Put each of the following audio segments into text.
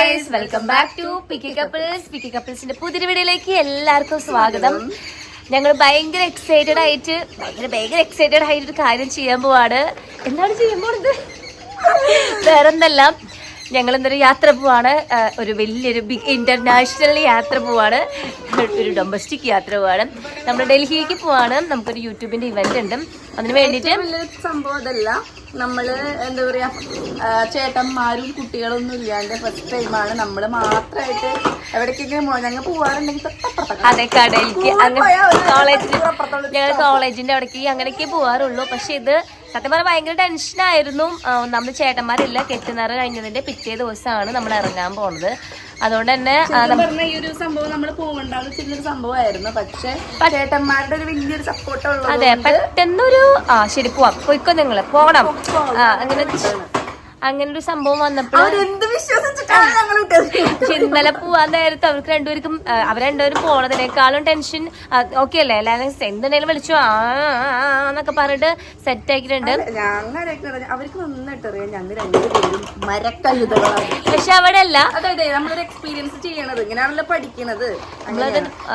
Guys, welcome back to picky couples. Picky കപ്പിൾസിന്റെ പുതിയ വീഡിയോയിലേക്ക് എല്ലാവർക്കും സ്വാഗതം. ഞങ്ങൾ ഭയങ്കര എക്സൈറ്റഡ് ആയിട്ട് ഒരു കാര്യം ചെയ്യാൻ പോവാണ്. എന്താണ് ചെയ്യാൻ പോണത്? വേറെന്തല്ല, ഞങ്ങൾ എന്തൊരു യാത്ര പോവാണ്. ഒരു വലിയൊരു ഇന്റർനാഷണൽ യാത്ര പോവാണ്. ഒരു ഡൊമസ്റ്റിക് യാത്ര പോവാണ്. നമ്മൾ ഡൽഹിക്ക് പോവാണ്. നമുക്കൊരു യൂട്യൂബിന്റെ ഇവന്റ് ഉണ്ട്. അതിന് വേണ്ടിയിട്ട് സംഭവം അതല്ല, നമ്മള് എന്താ പറയാ, ചേട്ടന്മാരും കുട്ടികളൊന്നും ഇല്ലാണ്ട് ഫസ്റ്റ് ടൈമാണ് നമ്മള് മാത്രമായിട്ട് എവിടേക്കെങ്കിലും ഞങ്ങൾ പോവാറുണ്ടെങ്കിൽ അതെ, കടയിലേക്ക് ഞങ്ങൾ കോളേജിന്റെ അവിടേക്ക് അങ്ങനെയൊക്കെ പോവാറുള്ളൂ. പക്ഷെ ഇത് സത്യം പറഞ്ഞാൽ ഭയങ്കര ടെൻഷനായിരുന്നു. നമ്മൾ ചേട്ടന്മാരില്ല, കെട്ടുന്നറ കഴിഞ്ഞതിന്റെ പിറ്റേ ദിവസമാണ് നമ്മൾ ഇറങ്ങാൻ പോണത്. അതുകൊണ്ട് തന്നെ ഈ ഒരു സംഭവം നമ്മൾ പോകണ്ടാവുന്ന ചെറിയൊരു സംഭവമായിരുന്നു. പക്ഷെ ചേട്ടന്മാരുടെ ഒരു വലിയൊരു സപ്പോർട്ട് ഉള്ളത്. അതെ, പെട്ടെന്നൊരു ശരി പോവാം, പോയിക്കോ നിങ്ങള് പോകണം, അങ്ങനെ ഒരു സംഭവം വന്നപ്പോൾ ഇന്നലെ പോവാൻ നേരത്തെ അവർക്ക് രണ്ടുപേർക്കും രണ്ടുപേരും പോണതിനേക്കാളും ടെൻഷൻ. ഓക്കെ അല്ലേ, എല്ലാവരും എന്തുണ്ടെങ്കിലും വിളിച്ചു എന്നൊക്കെ പറഞ്ഞിട്ട് സെറ്റ് ആക്കിയിട്ടുണ്ട്. അവർക്ക് നന്നായിട്ടറിയാം ഞങ്ങൾ രണ്ടുപേരും മരക്കഴുതകളാണ്. പക്ഷെ അവിടെ അല്ല, അതെ നമ്മളൊരു എക്സ്പീരിയൻസ് ചെയ്യണത്, ഇങ്ങനെയാണല്ലോ പഠിക്കണത്.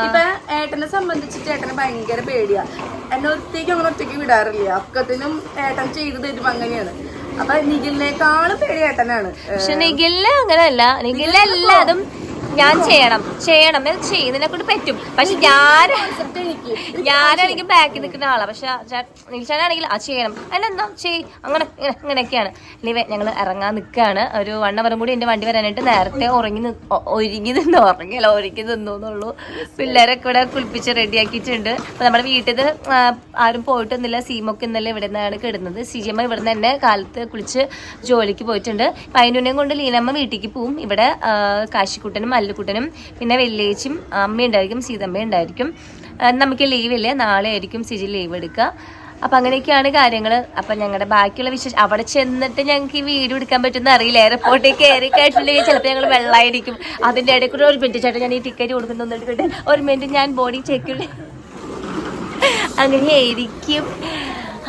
ഇപ്പൊ ഏട്ടനെ സംബന്ധിച്ചിട്ട് ഏട്ടന് ഭയങ്കര പേടിയാ. എന്നെ ഒറ്റയ്ക്ക് വിടാറില്ല. ഒക്കത്തിനും ഏട്ടൻ ചെയ്തു തരും, അങ്ങനെയാണ്. അപ്പൊ നിഖിലിനേക്കാളും പേടി ഏട്ടനാണ്. പക്ഷെ നിഖിലിന് അങ്ങനെയല്ല. നിഖിലിന് എല്ലാതും ഞാൻ ചെയ്യണം ചെയ്യുന്നതിനെ കൊണ്ട് പറ്റും. പക്ഷെ ഞാനാണെങ്കിൽ ബാക്കിൽ നിൽക്കുന്ന ആളാ. പക്ഷെ നിഖിലാണെങ്കിൽ ചെയ്യണം, അതിനെന്താ അങ്ങനെയൊക്കെയാണ്. ഇനി ഞങ്ങൾ ഇറങ്ങാൻ നിൽക്കുകയാണ്. ഒരു 1 hour കൂടി എന്റെ വണ്ടി വരാനായിട്ട്. നേരത്തെ ഒരുങ്ങി നിന്നുള്ളൂ. പിള്ളേരൊക്കെ ഇവിടെ കുളിപ്പിച്ച് റെഡിയാക്കിയിട്ടുണ്ട്. അപ്പൊ നമ്മുടെ വീട്ടിൽ ആരും പോയിട്ടൊന്നുമില്ല. സീമൊക്കെ ഇന്നലെ ഇവിടെ നിന്നാണ് കിടന്നത്. സിജിയമ്മ ഇവിടെ നിന്ന് തന്നെ കാലത്ത് കുളിച്ച് ജോലിക്ക് പോയിട്ടുണ്ട്. പൈനുനെയും കൊണ്ട് ലീനമ്മ വീട്ടിലേക്ക് പോവും. ഇവിടെ കാശിക്കുട്ടനും മല്ലുക്കുട്ടനും പിന്നെ വെല്ലേച്ചും അമ്മയുണ്ടായിരിക്കും, സീതമ്മ ഉണ്ടായിരിക്കും. നമുക്ക് ലീവില്ല, നാളെ ആയിരിക്കും സിജി ലീവ് എടുക്കുക. അപ്പം അങ്ങനെയൊക്കെയാണ് കാര്യങ്ങൾ. അപ്പം ഞങ്ങളുടെ ബാക്കിയുള്ള അവിടെ ചെന്നിട്ട് ഞങ്ങൾക്ക് ഈ വീഡിയോ എടുക്കാൻ പറ്റുമെന്ന് അറിയില്ല. എയർപോർട്ടിൽ കയറി കഴിഞ്ഞിട്ടുണ്ടെങ്കിൽ ചിലപ്പോൾ ഞങ്ങൾ വെള്ളമായിരിക്കും. അതിൻ്റെ ഇടയിൽ കൂടെ 1 മിനിറ്റ് ചേട്ടാ, ഞാൻ ഈ ടിക്കറ്റ് കൊടുക്കുന്നു, 1 മിനിറ്റ് ഞാൻ ബോഡി ചെക്ക് അങ്ങനെയായിരിക്കും.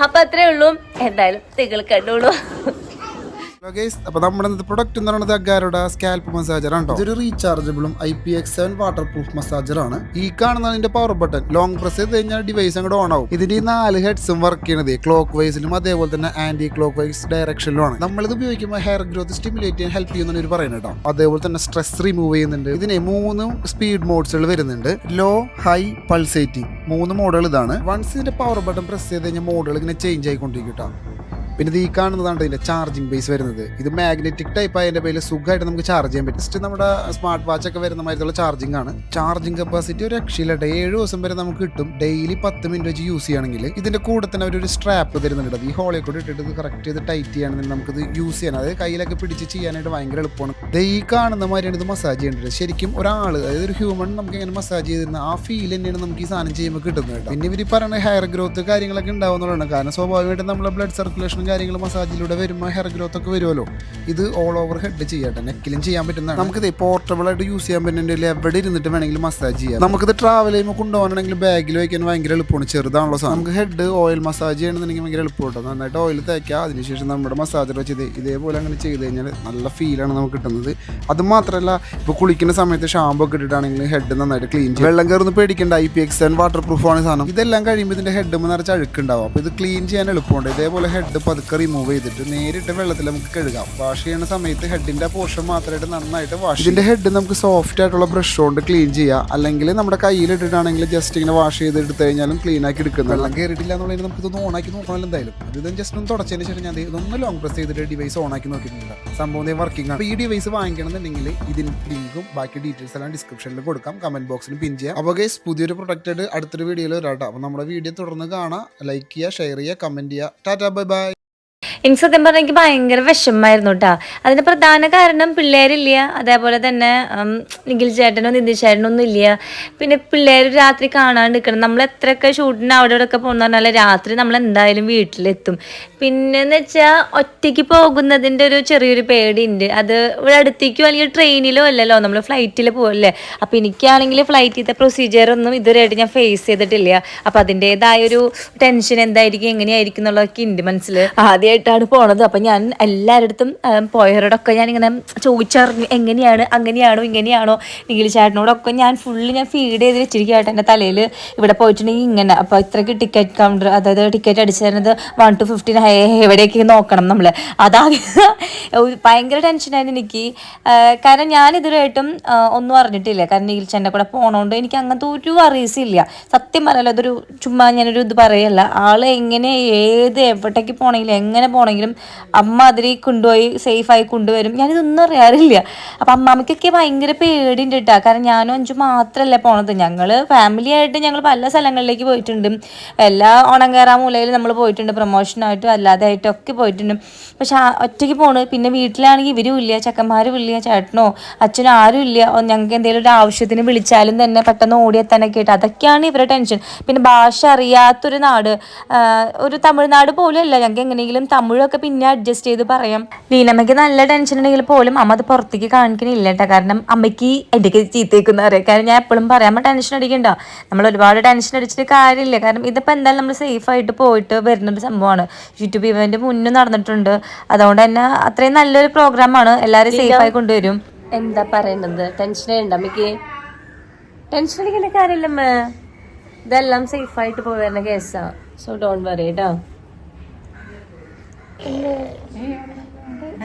അപ്പം അത്രേ ഉള്ളൂ. എന്തായാലും നിങ്ങൾ കണ്ടോളൂ. അപ്പൊ നമ്മുടെ പ്രൊഡക്റ്റ് എന്ന് പറയുന്നത് അഗാരോയുടെ സ്കാൽപ്പ് മസാജർ ആണ്. ഇതൊരു റീചാർജബിളും IPX7 വാട്ടർ പ്രൂഫ് മസാജർ ആണ്. ഈ കാണുന്നതിന്റെ പവർ ബട്ടൺ ലോങ് പ്രസ് ചെയ്ത് കഴിഞ്ഞാൽ ഡിവൈസ് അങ്ങോട്ട് ഓൺ ആവും. ഇതിന്റെ 4 ഹെഡ്സും വർക്ക് ചെയ്യുന്നത് ക്ലോക്ക് വൈസിലും അതേപോലെ തന്നെ ആന്റി ക്ലോക്ക് വൈസ് ഡയറക്ഷനിലുമാണ്. നമ്മളിത് ഉപയോഗിക്കുമ്പോൾ ഹെയർ ഗ്രോത്ത് സ്റ്റിമുലേറ്റ് ചെയ്യാൻ ഹെൽപ്പ് ചെയ്യുന്ന പറയുന്നത് കേട്ടോ. അതേപോലെ തന്നെ സ്ട്രെസ് റിമൂവ് ചെയ്യുന്നുണ്ട്. ഇതിന് 3 സ്പീഡ് മോഡ്സുകൾ വരുന്നുണ്ട്. ലോ, ഹൈ, പൾസേറ്റിംഗ് 3 മോഡുകൾ ഇതാണ്. വൺസ് ഇതിന്റെ പവർ ബട്ടൺ പ്രസ് ചെയ്ത് കഴിഞ്ഞാൽ മോഡുകൾ ഇങ്ങനെ ചേഞ്ച് ആയിക്കൊണ്ടിരിക്കും കേട്ടോ. പിന്നെ ഇത് ഈ കാണുന്നതാണ് ഇതിന്റെ ചാർജിങ് ബേസ് വരുന്നത്. ഇത് മാഗ്നറ്റിക് ടൈപ്പ് ആയതിന്റെ പേരിൽ സുഖമായിട്ട് നമുക്ക് ചാർജ് ചെയ്യാൻ പറ്റും. ജസ്റ്റ് നമ്മുടെ സ്മാർട്ട് വാച്ച് ഒക്കെ വരുന്ന മാതിരിയുള്ള ചാർജിങ് ആണ്. ചാർജിങ് കപ്പാസിറ്റി ഒരു രക്ഷയില്ലട്ടെ. 7 ദിവസം വരെ നമുക്ക് കിട്ടും. ഡെയിലി 10 മിനിറ്റ് വെച്ച് യൂസ് ചെയ്യുകയാണെങ്കിൽ. ഇതിന്റെ കൂടെ തന്നെ ഒരു സ്ട്രാപ്പ് തരുന്നുണ്ട്. ഈ ഹോളിൽ കൂടെ ഇട്ടിട്ട് ഇത് കറക്റ്റ് ചെയ്ത് ടൈറ്റ് ചെയ്യുകയാണെങ്കിൽ നമുക്കിത് യൂസ് ചെയ്യാൻ, അതായത് കയ്യിലൊക്കെ പിടിച്ച് ചെയ്യാനായിട്ട് ഭയങ്കര എളുപ്പമാണ്. ഈ കാണുന്ന മാതിരിയാണ് ഇത് മസാജ് ചെയ്യേണ്ടത്. ശരിക്കും ഒരാൾ, അതായത് ഒരു ഹ്യൂമൻ നമുക്ക് എങ്ങനെ മസാജ് ചെയ്തിരുന്ന ആ ഫീൽ തന്നെയാണ് നമുക്ക് ഈ സാധനം ചെയ്യുമ്പോൾ കിട്ടുന്നത്. പിന്നെ ഇവർ പറയുന്നത് ഹെയർ ഗ്രോത്ത് കാര്യങ്ങളൊക്കെ ഉണ്ടാവുന്നതാണ്. കാരണം സ്വാഭാവികമായിട്ടും നമ്മളെ ബ്ലഡ് സർക്കുലേഷനും കാര്യങ്ങളും മസാജിലൂടെ വരുമ്പോൾ ഹെയർ ഗ്രോത്ത് ഒക്കെ വരുമല്ലോ. ഇത് ഓൾ ഓവർ ഹെഡ് ചെയ്യട്ടെ, നെക്കിലും ചെയ്യാൻ പറ്റുന്നതാണ്. നമുക്കിത് പോർട്ടബിൾ ആയിട്ട് യൂസ് ചെയ്യാൻ പറ്റുന്നുണ്ടെങ്കിൽ എവിടെ ഇരുന്നിട്ട് വേണമെങ്കിലും മസാജ് ചെയ്യാം. നമുക്കിത് ട്രാവൽ ചെയ്യുമ്പോൾ കൊണ്ടുപോകണമെങ്കിൽ ബാഗിൽ വയ്ക്കാൻ ഭയങ്കര എളുപ്പമാണ്. ചെറുതാണല്ലോ സാധനം. നമുക്ക് ഹെഡ് ഓയിൽ മസാജ് ചെയ്യണമെന്നുണ്ടെങ്കിൽ ഭയങ്കര എളുപ്പമുണ്ടോ. നന്നായിട്ട് ഓയിൽ തേക്കുക. അതിനുശേഷം നമ്മുടെ മസാജർ വെച്ച് ഇതേപോലെ അങ്ങനെ ചെയ്ത് കഴിഞ്ഞാൽ നല്ല ഫീലാണ് നമുക്ക് കിട്ടുന്നത്. അത് മാത്രമല്ല, ഇപ്പോൾ കുളിക്കുന്ന സമയത്ത് ഷാമ്പു ഒക്കെ ഇട്ടിട്ടാണെങ്കിൽ ഹെഡ് നന്നായിട്ട് ക്ലീൻ ചെയ്യും. വെള്ളം കയറുന്ന പേടിക്കേണ്ട. IPX7 വാട്ടർ പ്രൂഫാണ് സാധനം. ഇതെല്ലാം കഴിയുമ്പോൾ ഇതിന്റെ ഹെഡ് നിറച്ച് അഴുക്കുണ്ടാവും. അപ്പോൾ ഇത് ക്ലീൻ ചെയ്യാൻ എളുപ്പമുണ്ട്. ഇതേപോലെ ഹെഡ് പതുക്കെ റിമൂവ് ചെയ്തിട്ട് നേരിട്ട് വെള്ളത്തിൽ നമുക്ക് കഴുകാം. വാഷ് ചെയ്യുന്ന സമയത്ത് ഹെഡിന്റെ പോർഷൻ മാത്രമായിട്ട് നന്നായിട്ട് വാഷ്. ഇതിന്റെ ഹെഡ് നമുക്ക് സോഫ്റ്റ് ആയിട്ടുള്ള ബ്രഷ് കൊണ്ട് ക്ലീൻ ചെയ്യാം. അല്ലെങ്കിൽ നമ്മുടെ കയ്യിലിട്ടിട്ടാണെങ്കിൽ ജസ്റ്റ് ഇങ്ങനെ വാഷ് ചെയ്ത് എടുത്തു കഴിഞ്ഞാലും ക്ലീൻ ആക്കി എടുക്കുന്നത്. വെള്ളം കയറിയിട്ടില്ല എന്നുള്ളതിന് നമുക്ക് ഇതൊന്ന് ഓണാക്കി നോക്കണമല്ലോ എന്തായാലും. ഇത് ജസ്റ്റ് ഒന്ന് തുടച്ചതിന് ശേഷം ഞാൻ ഇതൊന്ന് ലോങ് പ്രസ് ചെയ്തിട്ട് ഡിവൈസ് ഓണാക്കി നോക്കിയിട്ടുണ്ട്. സംഭവം വർക്കിംഗ് ആണ്. അപ്പോൾ ഈ ഡിവൈസ് വാങ്ങിക്കണമെന്നുണ്ടെങ്കിൽ ഇതിന് ലിങ്കും ബാക്കി ഡീറ്റെയിൽസ് എല്ലാം ഡിസ്ക്രിപ്ഷനിൽ കൊടുക്കാം, കമന്റ് ബോക്സിൽ പിൻ ചെയ്യാം. അപ്പോൾ ഗൈസ്, പുതിയൊരു പ്രൊഡക്റ്റ് അടുത്തൊരു വീഡിയോയിൽ വരാട്ടോ. അപ്പോൾ നമ്മുടെ വീഡിയോ തുടർന്ന് കാണാം. ലൈക്ക് ചെയ്യുക, ഷെയർ ചെയ്യുക, കമന്റ് ചെയ്യുക. Tata, bye by. എനിക്ക് സത്യം പറഞ്ഞാൽ എനിക്ക് ഭയങ്കര വിഷമമായിരുന്നു കേട്ടോ. അതിന് പ്രധാന കാരണം പിള്ളേരില്ല, അതേപോലെ തന്നെ നിഖിൽ ചേട്ടനോ നിധി ചേട്ടനോ ഒന്നും ഇല്ല. പിന്നെ പിള്ളേർ രാത്രി കാണാണ്ട് നിൽക്കണം. നമ്മൾ എത്രയൊക്കെ ഷൂട്ടിന് അവിടെ ഇവിടെ ഒക്കെ പോകുന്ന പറഞ്ഞാൽ രാത്രി നമ്മൾ എന്തായാലും വീട്ടിലെത്തും. പിന്നെന്ന് വെച്ചാൽ ഒറ്റയ്ക്ക് പോകുന്നതിൻ്റെ ഒരു ചെറിയൊരു പേടിയുണ്ട്. അത് ഇവിടെ അടുത്തേക്കോ അല്ലെങ്കിൽ ട്രെയിനിലോ അല്ലല്ലോ, നമ്മൾ ഫ്ലൈറ്റിൽ പോകല്ലേ. അപ്പം എനിക്കാണെങ്കിൽ ഫ്ലൈറ്റിലത്തെ പ്രൊസീജിയറൊന്നും ഇതുവരെയായിട്ട് ഞാൻ ഫേസ് ചെയ്തിട്ടില്ല. അപ്പം അതിൻ്റെതായൊരു ടെൻഷൻ എന്തായിരിക്കും, എങ്ങനെയായിരിക്കും എന്നുള്ളതൊക്കെ ഉണ്ട് മനസ്സിൽ. ആദ്യമായിട്ട് ആയിട്ടാണ് പോണത്. അപ്പം ഞാൻ എല്ലാവരുടെ പോയവരോടൊക്കെ ഞാനിങ്ങനെ ചോദിച്ചറിഞ്ഞു എങ്ങനെയാണ്, അങ്ങനെയാണോ ഇങ്ങനെയാണോ. നീലി ചേട്ടനോടൊക്കെ ഞാൻ ഫീഡ് ചെയ്ത് വെച്ചിരിക്കുക കേട്ടോ. എൻ്റെ തലയിൽ ഇവിടെ പോയിട്ടുണ്ടെങ്കിൽ ഇങ്ങനെ. അപ്പോൾ ഇത്രയ്ക്ക് ടിക്കറ്റ് കൗണ്ടർ, അതായത് ടിക്കറ്റ് അടിച്ചു തരുന്നത് 1 to 15 എവിടെയൊക്കെ നോക്കണം നമ്മൾ. അതാകെ ഭയങ്കര ടെൻഷനായിരുന്നു എനിക്ക്. കാരണം ഞാൻ ഇതുവരെയായിട്ടും ഒന്നും അറിഞ്ഞിട്ടില്ല. കാരണം നീലി ചേട്ടൻ്റെ കൂടെ പോകണോണ്ട് എനിക്ക് അങ്ങനത്തെ ഒരു അറിയില്ല. സത്യം പറയല്ലോ, അതൊരു ചുമ്മാ ഞാനൊരു ഇത് പറയല്ല. ആള് എങ്ങനെ എവിടേക്ക് പോകണമെങ്കിലും എങ്ങനെ പോകണമെങ്കിലും അമ്മ അതിൽ കൊണ്ടുപോയി സേഫായി കൊണ്ടുവരും. ഞാനിതൊന്നും അറിയാറില്ല. അപ്പം അമ്മാമ്മയ്ക്കൊക്കെ ഭയങ്കര പേടിയുണ്ട് കേട്ടോ. കാരണം ഞാനും അഞ്ചു മാത്രമല്ല പോണത്. ഞങ്ങൾ ഫാമിലിയായിട്ട് ഞങ്ങൾ പല സ്ഥലങ്ങളിലേക്ക് പോയിട്ടുണ്ട്. എല്ലാ ഓണംകേറാ മൂലയിൽ നമ്മൾ പോയിട്ടുണ്ട്. പ്രൊമോഷനായിട്ടും അല്ലാതെ ആയിട്ടൊക്കെ പോയിട്ടുണ്ട്. പക്ഷെ ഒറ്റയ്ക്ക് പോണ്. പിന്നെ വീട്ടിലാണെങ്കിൽ ഇവരും ഇല്ല, ചെക്കന്മാരും ഇല്ല, ചേട്ടനോ അച്ഛനോ ആരും ഇല്ല. ഞങ്ങൾക്ക് എന്തെങ്കിലും ഒരു ആവശ്യത്തിന് വിളിച്ചാലും തന്നെ പെട്ടെന്ന് ഓടിയെത്താനൊക്കെ ആയിട്ട് അതൊക്കെയാണ് ഇവരുടെ ടെൻഷൻ. പിന്നെ ഭാഷ അറിയാത്തൊരു നാട്, ഒരു തമിഴ്നാട് പോലും അല്ല. ഞങ്ങൾക്ക് എങ്ങനെയെങ്കിലും തമിഴൊക്കെ പിന്നെ അഡ്ജസ്റ്റ് ചെയ്ത് പറയാം. ലീനമ്മയ്ക്ക് നല്ല ടെൻഷൻ ഉണ്ടെങ്കിൽ പോലും അമ്മ അത് പുറത്തേക്ക് കാണിക്കണില്ല കേട്ടോ. കാരണം അമ്മയ്ക്ക് ഇടയ്ക്ക് ചീത്തേക്കുന്ന അറിയാം. കാരണം ഞാൻ എപ്പോഴും പറയാം, അമ്മ ടെൻഷൻ അടിക്കണ്ട, നമ്മൾ ഒരുപാട് ടെൻഷൻ അടിച്ചിട്ട് കാര്യമില്ല. കാരണം ഇതിപ്പോൾ എന്തായാലും നമ്മൾ സേഫായിട്ട് പോയിട്ട് വരുന്നൊരു സംഭവമാണ്. യൂട്യൂബ് ഇവന്റ് മുന്നേ നടന്നിട്ടുണ്ട്. അതുകൊണ്ട് തന്നെ അത്രയും നല്ലൊരു പ്രോഗ്രാമാണ്. എല്ലാവരും സേഫായി കൊണ്ടുവരും. എന്താ പറയുന്നത്, ടെൻഷൻ ഉണ്ട് അമ്മയ്ക്ക്? ടെൻഷൻ അടിക്കേണ്ട കാര്യമില്ലമ്മ, ഇതെല്ലാം സേഫായിട്ട് പോയി വരുന്ന കേസാ. സോ ഡോണ്ട് വറി കേട്ടോ.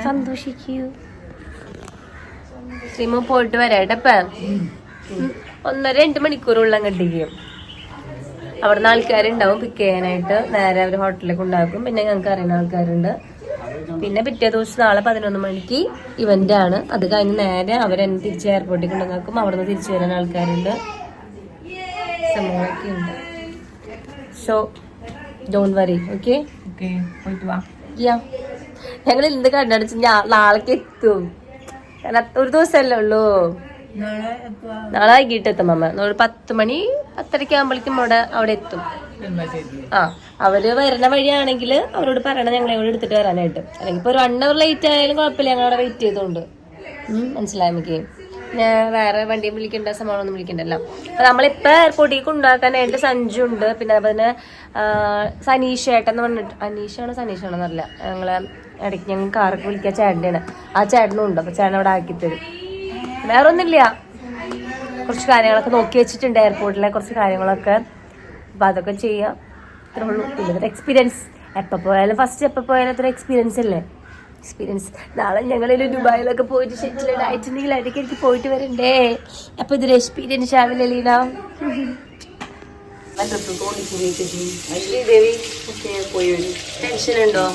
സന്തോഷിക്കൂ. സിമ പോയിട്ട് വരാട്ടപ്പ 1-2 മണിക്കൂറുള്ള കണ്ടിരിക്കും. അവിടുന്ന് ആൾക്കാരുണ്ടാവും പിക്ക് ചെയ്യാനായിട്ട്. നേരെ അവർ ഹോട്ടലിലേക്ക് ഉണ്ടാക്കും. പിന്നെ ഞങ്ങൾക്ക് അറിയുന്ന ആൾക്കാരുണ്ട്. പിന്നെ പിറ്റേ ദിവസം നാളെ 11 മണിക്ക് ഇവന്റ് ആണ്. അത് കഴിഞ്ഞ് നേരെ അവരെന്നെ തിരിച്ച് എയർപോർട്ടിൽ കൊണ്ടുവന്നാക്കും. അവിടെ നിന്ന് തിരിച്ചു വരാൻ ആൾക്കാരുണ്ട്, സംഭവമൊക്കെ ഉണ്ട്. So don't worry. ഓക്കെ, ഞങ്ങൾ ഇന്ന് കണ്ടടിച്ച് നാളേക്ക് എത്തും. കാരണം ഒരു ദിവസമല്ലേ ഉള്ളൂ. നാളെ വൈകിട്ട് എത്തും അമ്മ. 10 മണി 10:30 ആകുമ്പോഴേക്കും അവിടെ എത്തും. അവര് വരുന്ന വഴിയാണെങ്കിൽ അവരോട് പറയണം ഞങ്ങളെ കൂടെ എടുത്തിട്ട് വരാനായിട്ട്. അല്ലെങ്കിൽ ഇപ്പൊ ഒരു 1 hour ലേറ്റ് ആയാലും കുഴപ്പമില്ല, ഞങ്ങൾ അവിടെ വെയിറ്റ് ചെയ്തോണ്ട്. മനസ്സിലായി നമുക്ക്. ഞാൻ വേറെ വണ്ടിയും വിളിക്കേണ്ട, സംഭവമൊന്നും വിളിക്കണ്ടല്ലോ. അപ്പൊ നമ്മളിപ്പോ എയർപോർട്ടിലേക്ക് ഉണ്ടാക്കാനായിട്ട് സഞ്ജു ഉണ്ട്. പിന്നെ അതുപോലെ സനീഷ് ഏട്ടെന്ന് പറഞ്ഞിട്ട്, അനീഷാണോ സനീഷാണോ എന്നറിയില്ല. ഇടയ്ക്ക് ഞങ്ങൾ കാറൊക്കെ വിളിക്കുക ചേട്ടനാണ്. ആ ചേട്ടനും ഉണ്ട്. അപ്പൊ ചേട്ടൻ അവിടെ ആക്കി തരും. വേറെ ഒന്നുമില്ല, കുറച്ച് കാര്യങ്ങളൊക്കെ നോക്കി വെച്ചിട്ടുണ്ട് എയർപോർട്ടിലെ കുറച്ച് കാര്യങ്ങളൊക്കെ. അപ്പൊ അതൊക്കെ ചെയ്യാം, ഇത്രേ ഉള്ളൂ. പിന്നെ എക്സ്പീരിയൻസ് എപ്പോൾ പോയാലും എപ്പോൾ പോയാലും അത്ര എക്സ്പീരിയൻസ് അല്ലേ. എക്സ്പീരിയൻസ്. നാളെ ഞങ്ങളൊരു ദുബായിലൊക്കെ പോയിട്ട് സെറ്റിൽഡ് ആയിട്ടുണ്ടെങ്കിൽ ഇടയ്ക്ക് എനിക്ക് പോയിട്ട് വരണ്ടേ. അപ്പൊ ഇതൊരു എക്സ്പീരിയൻസ് ആവില്ലേ ലീന? ടെൻഷൻ ഉണ്ടോ?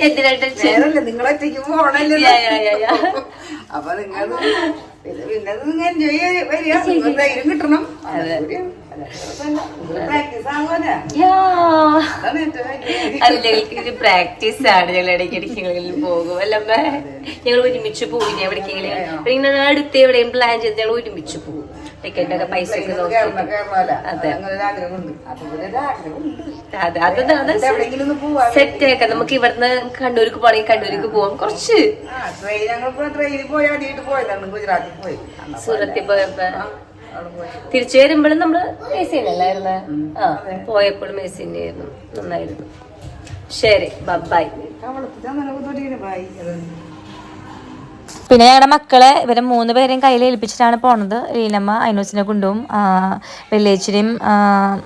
എന്തിനാ ടെൻഷൻ? നിങ്ങളൊറ്റയ്ക്ക് പോണല്ലോ. അപ്പൊ നിങ്ങൾ പിന്നെ എൻജോയ് ധൈര്യം കിട്ടണം. അല്ലെങ്കിൽ പ്രാക്ടീസ് ആണ്. ഞങ്ങൾ ഇടയ്ക്കിടയ്ക്ക് പോകും അല്ല, ഞങ്ങൾ ഒരുമിച്ച് പോകും. എവിടേക്കെങ്കിലും അടുത്ത് എവിടെയും പ്ലാൻ ചെയ്ത് ഞങ്ങൾ ഒരുമിച്ച് പോകും. ടിക്കറ്റൊക്കെ പൈസ ഒക്കെ നോക്കി. അതെ അതെ, സെറ്റ് ആക്കാം. നമുക്ക് ഇവിടുന്ന് കണ്ണൂർക്ക് പോകണമെങ്കിൽ കണ്ണൂർക്ക് പോവാം. കുറച്ച് സൂറത്തിൽ പോയപ്പോ തിരിച്ചു വരുമ്പോഴും നമ്മള് മേസ് ചെയ്യുന്നല്ലായിരുന്നു. പോയപ്പോഴും മേസ് തന്നെയായിരുന്നു. നന്നായിരുന്നു. ശരി, ബൈ. പിന്നെ ഞങ്ങളുടെ മക്കളെ ഇവരെ 3 പേരെയും കയ്യിൽ ഏൽപ്പിച്ചിട്ടാണ് പോണത്. ലീനമ്മ അയനൂസിനെ കൊണ്ടുപോകും. വെല്ലേച്ചിനെയും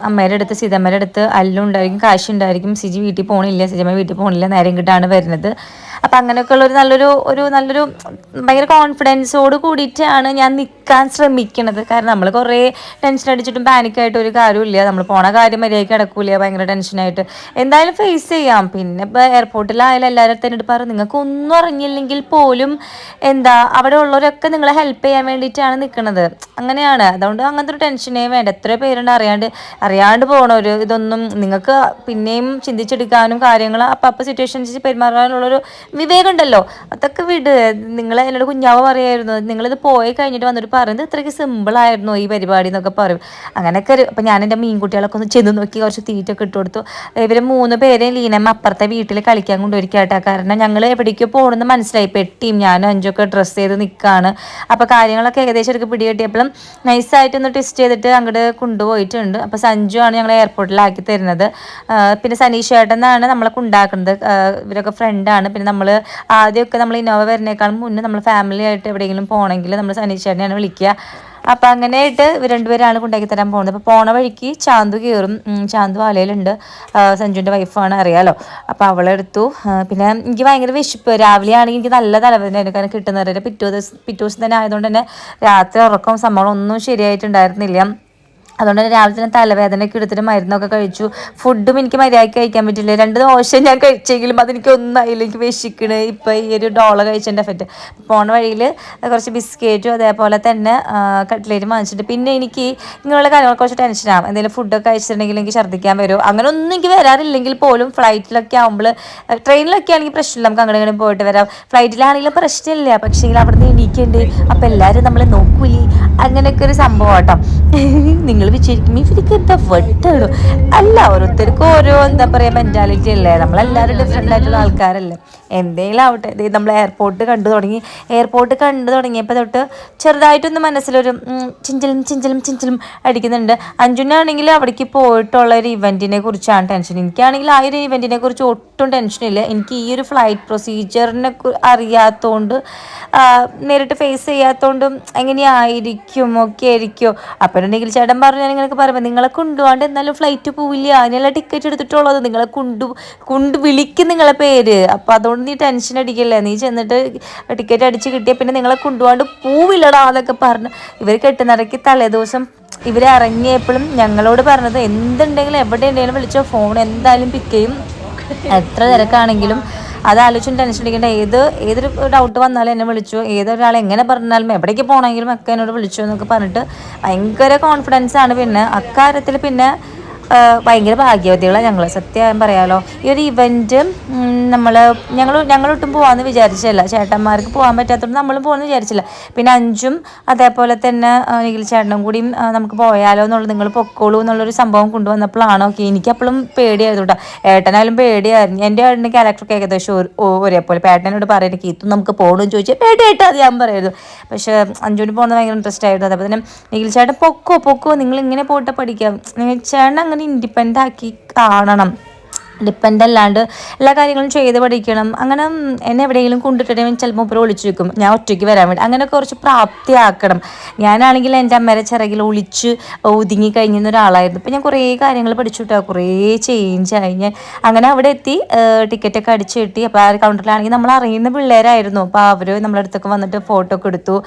അമ്മയുടെ അടുത്ത് സീതമ്മയുടെ അടുത്ത് അല്ലും ഉണ്ടായിരിക്കും, കാശി ഉണ്ടായിരിക്കും. സിജി വീട്ടിൽ പോകണില്ല, സിജമ്മ വീട്ടിൽ പോകണില്ല, നേരം കിട്ടാണ് വരുന്നത്. അപ്പം അങ്ങനെയൊക്കെ ഉള്ളൊരു നല്ലൊരു ഭയങ്കര കോൺഫിഡൻസോട് കൂടിയിട്ടാണ് ഞാൻ നിൽക്കാൻ ശ്രമിക്കണത്. കാരണം നമ്മൾ കുറേ ടെൻഷൻ അടിച്ചിട്ടും പാനിക്കായിട്ട് ഒരു കാര്യമില്ല. നമ്മൾ പോണ കാര്യം മര്യാദയ്ക്ക് കിടക്കൂല, ഭയങ്കര ടെൻഷനായിട്ട്. എന്തായാലും ഫേസ് ചെയ്യാം. പിന്നെ ഇപ്പോൾ എയർപോർട്ടിലായാലും എല്ലാവരും തന്നെ പറയും, നിങ്ങൾക്ക് ഒന്നും അറിഞ്ഞില്ലെങ്കിൽ പോലും അവിടെ ഉള്ളവരൊക്കെ നിങ്ങളെ ഹെൽപ്പ് ചെയ്യാൻ വേണ്ടിയിട്ടാണ് നിൽക്കുന്നത്. അങ്ങനെയാണ്. അതുകൊണ്ട് അങ്ങനത്തെ ഒരു ടെൻഷനേ വേണ്ട. എത്ര പേരുണ്ട് അറിയാണ്ട് പോകണവർ. ഇതൊന്നും നിങ്ങൾക്ക് പിന്നെയും ചിന്തിച്ചെടുക്കാനും കാര്യങ്ങൾ അപ്പം സിറ്റുവേഷൻ അനുസരിച്ച് പെരുമാറാനുള്ളൊരു വിവേകം ഉണ്ടല്ലോ അതൊക്കെ വിട്. നിങ്ങൾ എന്നോട് കുഞ്ഞാവ് പറയായിരുന്നു നിങ്ങളിത് പോയി കഴിഞ്ഞിട്ട് വന്നിട്ട് പറയുന്നത് ഇത്രയ്ക്ക് സിമ്പിളായിരുന്നു ഈ പരിപാടി എന്നൊക്കെ പറയും. അങ്ങനെയൊക്കെ അപ്പം ഞാൻ എൻ്റെ മീൻകുട്ടികളൊക്കെ ഒന്ന് ചെന്ന് നോക്കി കുറച്ച് തീറ്റൊക്കെ ഇട്ട് കൊടുത്തു. ഇവർ 3 പേരെയും ലീനമ്മ അപ്പുറത്തെ വീട്ടിൽ കളിക്കാൻ കൊണ്ടുപോയിരിക്കാട്ടോ. കാരണം ഞങ്ങൾ എവിടേക്കോ പോകണമെന്ന് മനസ്സിലായി. പെട്ടിയും ഞാനും അഞ്ചൊക്കെ ഡ്രസ്സ് ചെയ്ത് നിൽക്കുകയാണ്. അപ്പോൾ കാര്യങ്ങളൊക്കെ ഏകദേശം എനിക്ക് പിടികിട്ടിയപ്പോഴും നൈസായിട്ടൊന്ന് ടെസ്റ്റ് ചെയ്തിട്ട് അങ്ങോട്ട് കൊണ്ടുപോയിട്ടുണ്ട്. അപ്പോൾ സഞ്ജു ആണ് ഞങ്ങൾ എയർപോർട്ടിലാക്കി തരുന്നത്. പിന്നെ സനീഷ് ചേട്ടനാണ് നമ്മളെ കൊണ്ടാക്കുന്നത്. ഇവരൊക്കെ ഫ്രണ്ടാണ്. പിന്നെ നമ്മൾ ആദ്യമൊക്കെ നമ്മൾ ഇന്നോവ വരുന്നേക്കാളും മുന്നേ നമ്മൾ ഫാമിലി ആയിട്ട് എവിടെയെങ്കിലും പോകണമെങ്കിൽ നമ്മൾ സനീഷ് ചേട്ടനെയാണ് വിളിക്കുക. അപ്പം അങ്ങനെയായിട്ട് ഇവർ 2 പേരാണ് കൊണ്ടാക്കി തരാൻ പോകുന്നത്. അപ്പോൾ പോണ വഴിക്ക് ചാന്തു കയറും. ചാന്തു ആലയിലുണ്ട്. സഞ്ജുവിൻ്റെ വൈഫാണ്, അറിയാലോ. അപ്പോൾ അവളെടുത്തു. പിന്നെ എനിക്ക് ഭയങ്കര വിശപ്പ്. രാവിലെ ആണെങ്കിൽ എനിക്ക് നല്ല തലവേദനയായിരുന്നു. കാരണം കിട്ടുന്നവരെ പിറ്റേ ദിവസം തന്നെ ആയതുകൊണ്ട് തന്നെ രാത്രി ഉറക്കം സംഭവം ഒന്നും ശരിയായിട്ടുണ്ടായിരുന്നില്ല. അതുകൊണ്ട് തന്നെ രാവിലെ തന്നെ തലവേദനയൊക്കെ എടുത്തിട്ട് മരുന്നൊക്കെ കഴിച്ചു. ഫുഡും എനിക്ക് മര്യാദയ്ക്ക് കഴിക്കാൻ പറ്റില്ല. 2 ദോശ ഞാൻ കഴിച്ചെങ്കിലും അതെനിക്ക് ഒന്നായില്ല. എനിക്ക് വിശക്കണ് ഇപ്പം ഈ ഒരു ഡോള കഴിച്ചതിൻ്റെ എഫക്റ്റ്. പോണ വഴിയിൽ കുറച്ച് ബിസ്ക്കറ്റും അതേപോലെ തന്നെ കട്ട്ലേറ്റ് വാങ്ങിച്ചിട്ട് പിന്നെ എനിക്ക് ഇങ്ങനെയുള്ള കാര്യങ്ങൾ കുറച്ച് ടെൻഷനാകും. എന്തെങ്കിലും ഫുഡൊക്കെ കഴിച്ചിട്ടുണ്ടെങ്കിൽ എനിക്ക് ഛർദ്ദിക്കാൻ വരുമോ അങ്ങനെ ഒന്നും എനിക്ക് വരാറില്ലെങ്കിൽ പോലും ഫ്ലൈറ്റിലൊക്കെ ആകുമ്പോൾ ട്രെയിനിലൊക്കെ ആണെങ്കിൽ പ്രശ്നമില്ല, നമുക്ക് അങ്ങനെ ഇങ്ങനെ പോയിട്ട് വരാം. ഫ്ലൈറ്റിലാണെങ്കിലും പ്രശ്നമില്ല. പക്ഷേ അവിടെ നിന്ന് എണീക്കേണ്ടേ അപ്പം എല്ലാവരും നമ്മളെ നോക്കൂലേ അങ്ങനെയൊക്കെ ഒരു സംഭവം കേട്ടോ. നിങ്ങൾ വിചാരിക്കും ഇവർക്ക് എന്താ വെട്ടാണോ? അല്ല, ഓരോരുത്തർക്കും ഓരോ എന്താ പറയുക മെൻറ്റാലിറ്റി അല്ലേ. നമ്മളെല്ലാവരും ഡിഫറെൻ്റ് ആയിട്ടുള്ള ആൾക്കാരല്ലേ. എന്തെങ്കിലും ആവട്ടെ. ഇത് നമ്മൾ എയർപോർട്ട് കണ്ടു തുടങ്ങിയപ്പോൾ തൊട്ട് ചെറുതായിട്ടൊന്ന് മനസ്സിലൊരു ചിഞ്ചലും അടിക്കുന്നുണ്ട്. അഞ്ജുനാണെങ്കിൽ അവിടേക്ക് പോയിട്ടുള്ള ഒരു ഇവൻറ്റിനെ കുറിച്ചാണ് ടെൻഷൻ. എനിക്കാണെങ്കിൽ ആ ഒരു ഇവൻറ്റിനെ കുറിച്ച് ഒട്ടും ടെൻഷനില്ല. എനിക്ക് ഈ ഒരു ഫ്ലൈറ്റ് പ്രൊസീജിയറിനെ അറിയാത്തതുകൊണ്ട് നേരിട്ട് ഫേസ് ചെയ്യാത്തതുകൊണ്ടും എങ്ങനെയായിരിക്കും ഒക്കെ ആയിരിക്കുമോ. അപ്പോഴുണ്ടെങ്കിൽ ചേട്ടൻ പറഞ്ഞു ഞാൻ ഇങ്ങനെയൊക്കെ പറയുമ്പോൾ നിങ്ങളെ കൊണ്ടുപോകാണ്ട് എന്നാലും ഫ്ലൈറ്റ് പോവില്ല, അതിനുള്ള ടിക്കറ്റ് എടുത്തിട്ടുള്ളത് നിങ്ങളെ വിളിക്കും നിങ്ങളെ പേര്. അപ്പോൾ അതുകൊണ്ട് നീ ടെൻഷൻ അടിക്കില്ല, നീ ചെന്നിട്ട് ടിക്കറ്റ് അടിച്ച് കിട്ടിയാൽ പിന്നെ നിങ്ങളെ കൊണ്ടുപോകാണ്ട് പോവില്ലടാ എന്നൊക്കെ പറഞ്ഞ് ഇവർ കെട്ടുന്നടക്കി തലേദിവസം ഇവർ ഇറങ്ങിയപ്പോഴും ഞങ്ങളോട് പറഞ്ഞത് എന്തുണ്ടെങ്കിലും എവിടെ ഉണ്ടെങ്കിലും വിളിച്ചോ, ഫോൺ എന്തായാലും പിക്ക് ചെയ്യും, എത്ര തിരക്കാണെങ്കിലും. അതാലോചിച്ചും ടെൻഷൻ അടിക്കേണ്ട. ഏതൊരു ഡൗട്ട് വന്നാലും എന്നെ വിളിച്ചു, ഏതൊരാൾ എങ്ങനെ പറഞ്ഞാലും എവിടേക്ക് പോകണമെങ്കിലും ഒക്കെ എന്നോട് വിളിച്ചു എന്നൊക്കെ പറഞ്ഞിട്ട് ഭയങ്കര കോൺഫിഡൻസ് ആണ്. പിന്നെ അക്കാര്യത്തിൽ പിന്നെ ഭയങ്കര ഭാഗ്യവതികളാണ് ഞങ്ങൾ, സത്യം പറയാലോ. ഈ ഒരു ഇവൻറ്റ് ഞങ്ങളൊട്ടും പോകാമെന്ന് വിചാരിച്ചില്ല. ചേട്ടന്മാർക്ക് പോകാൻ പറ്റാത്തതുകൊണ്ട് നമ്മളും പോകുമെന്ന് വിചാരിച്ചില്ല. പിന്നെ അഞ്ചും അതേപോലെ തന്നെ നിഖിൽ ചേട്ടനും കൂടിയും നമുക്ക് പോയാലോ എന്നുള്ളത്, നിങ്ങൾ പൊക്കോളൂ എന്നുള്ളൊരു സംഭവം കൊണ്ടുവന്നപ്പോഴാണ് ഓക്കെ. എനിക്കപ്പോഴും പേടിയായിരുന്നു കേട്ടോ. ഏട്ടനായാലും പേടിയായിരുന്നു. എൻ്റെ ഏട്ടൻ്റെ ക്യാരക്ടറൊക്കെ ഏകദേശം ഒരേപോലെ. ഏട്ടനോട് പറയുന്നത് കീത്തും നമുക്ക് പോകണമെന്ന് ചോദിച്ചാൽ പേടിയായിട്ട് അത് ഞാൻ പറയുന്നു. പക്ഷേ അഞ്ചുവിന് പോകുന്നത് ഭയങ്കര ഇൻട്രസ്റ്റ് ആയിരുന്നു. അതേപോലെ തന്നെ നിഖിൽ ചേട്ടൻ പൊക്കോ നിങ്ങൾ ഇങ്ങനെ പോയിട്ട് പഠിക്കാം. ചേട്ടൻ അങ്ങനെ ഇൻഡിപെൻഡൻ്റ് ആക്കി കാണണം. ഡിപ്പെൻഡ് അല്ലാണ്ട് എല്ലാ കാര്യങ്ങളും ചെയ്ത് പഠിക്കണം. അങ്ങനെ എന്നെ എവിടെയെങ്കിലും കൊണ്ടിട്ടുണ്ടെങ്കിൽ ചിലപ്പോൾ ഇപ്പോൾ ഒളിച്ചു വെക്കും, ഞാൻ ഒറ്റയ്ക്ക് വരാൻ വേണ്ടി. അങ്ങനെ കുറച്ച് പ്രാപ്തിയാക്കണം. ഞാനാണെങ്കിൽ എൻ്റെ അമ്മേരെ ചിറകിൽ ഒളിച്ച് ഒതുങ്ങി കഴിഞ്ഞിരുന്ന ഒരാളായിരുന്നു. ഇപ്പം ഞാൻ കുറേ കാര്യങ്ങൾ പഠിച്ചു കിട്ടുക, കുറേ ചേഞ്ച് ആയി. അങ്ങനെ അവിടെ എത്തി ടിക്കറ്റൊക്കെ അടിച്ച് കിട്ടി. അപ്പോൾ ആ കൗണ്ടറിലാണെങ്കിൽ നമ്മൾ അറിയുന്ന പിള്ളേരായിരുന്നു. അപ്പോൾ അവർ നമ്മുടെ അടുത്തൊക്കെ വന്നിട്ട് ഫോട്ടോ ഒക്കെ എടുത്തു,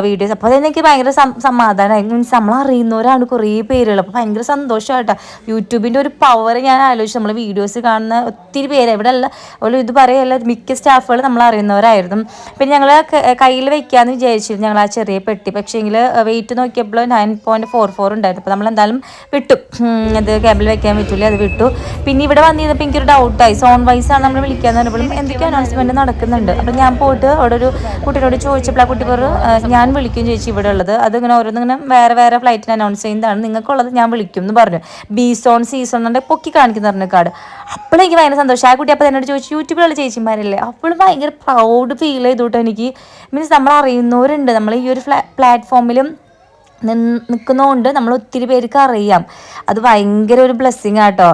വീഡിയോസ്. അപ്പോൾ അതെനിക്ക് ഭയങ്കര സമാധാനമായി. മീൻസ് നമ്മൾ അറിയുന്നവരാണ് കുറേ പേരുകൾ. അപ്പോൾ ഭയങ്കര സന്തോഷമായിട്ടാണ്. യൂട്യൂബിൻ്റെ ഒരു പവർ ഞാൻ ആലോചിച്ചു. നമ്മൾ വീഡിയോസ് കാണുന്ന ഒത്തിരി പേര് ഇവിടെ അല്ല ഒരു ഇത് പറയല്ല, മിക്ക സ്റ്റാഫുകൾ നമ്മൾ അറിയുന്നവരായിരുന്നു. പിന്നെ ഞങ്ങൾ കയ്യിൽ വെക്കാമെന്ന് വിചാരിച്ചിരുന്നു ഞങ്ങൾ ആ ചെറിയ പെട്ടി. പക്ഷേങ്കിൽ വെയിറ്റ് നോക്കിയപ്പോൾ 9.44 ഉണ്ടായിരുന്നു. അപ്പോൾ നമ്മൾ എന്തായാലും വിട്ടു, അത് ക്യാബിൽ വെക്കാൻ പറ്റില്ല, അത് വിട്ടു. പിന്നെ ഇവിടെ വന്നിരുന്നപ്പോൾ എനിക്കൊരു ഡൗട്ടായി. സോൺ വൈസ് ആണ് നമ്മൾ വിളിക്കാന്ന് പറഞ്ഞപ്പോഴും എന്തൊക്കെയോ അനൗൺസ്മെൻറ്റ് നടക്കുന്നുണ്ട്. അപ്പം ഞാൻ പോയിട്ട് അവിടെ ഒരു കുട്ടിയോട് ചോദിച്ചപ്പോൾ ആ കുട്ടി പറഞ്ഞു ഞാൻ വിളിക്കും ചേച്ചി ഇവിടെ ഉള്ളത്, അതിങ്ങനെ ഓരോന്നിങ്ങനെ വേറെ ഫ്ലൈറ്റിന് അനൗൺസ് ചെയ്യുന്നതാണ്, നിങ്ങൾക്കുള്ളത് ഞാൻ വിളിക്കും എന്ന് പറഞ്ഞു. ബി സോൺ സി സോൺ എന്നുണ്ടെങ്കിൽ പൊക്കി കാണിക്കുന്ന പറഞ്ഞ കാർഡ്. അപ്പോഴും എനിക്ക് ഭയങ്കര സന്തോഷം. ആ കുട്ടി അപ്പോൾ എന്നോട് ചോദിച്ചു യൂട്യൂബിലുള്ള ചേച്ചിമാരല്ലേ. അപ്പോഴും ഭയങ്കര പ്രൗഡ് ഫീൽ ചെയ്തോട്ടോ എനിക്ക്. മീൻസ് നമ്മൾ അറിയുന്നവരുണ്ട്, നമ്മൾ ഈ ഒരു പ്ലാറ്റ്ഫോമിലും നിൽക്കുന്നതുകൊണ്ട് നമ്മൾ ഒത്തിരി പേർക്ക് അറിയാം. അത് ഭയങ്കര ഒരു ബ്ലെസ്സിങ് ആട്ടോ.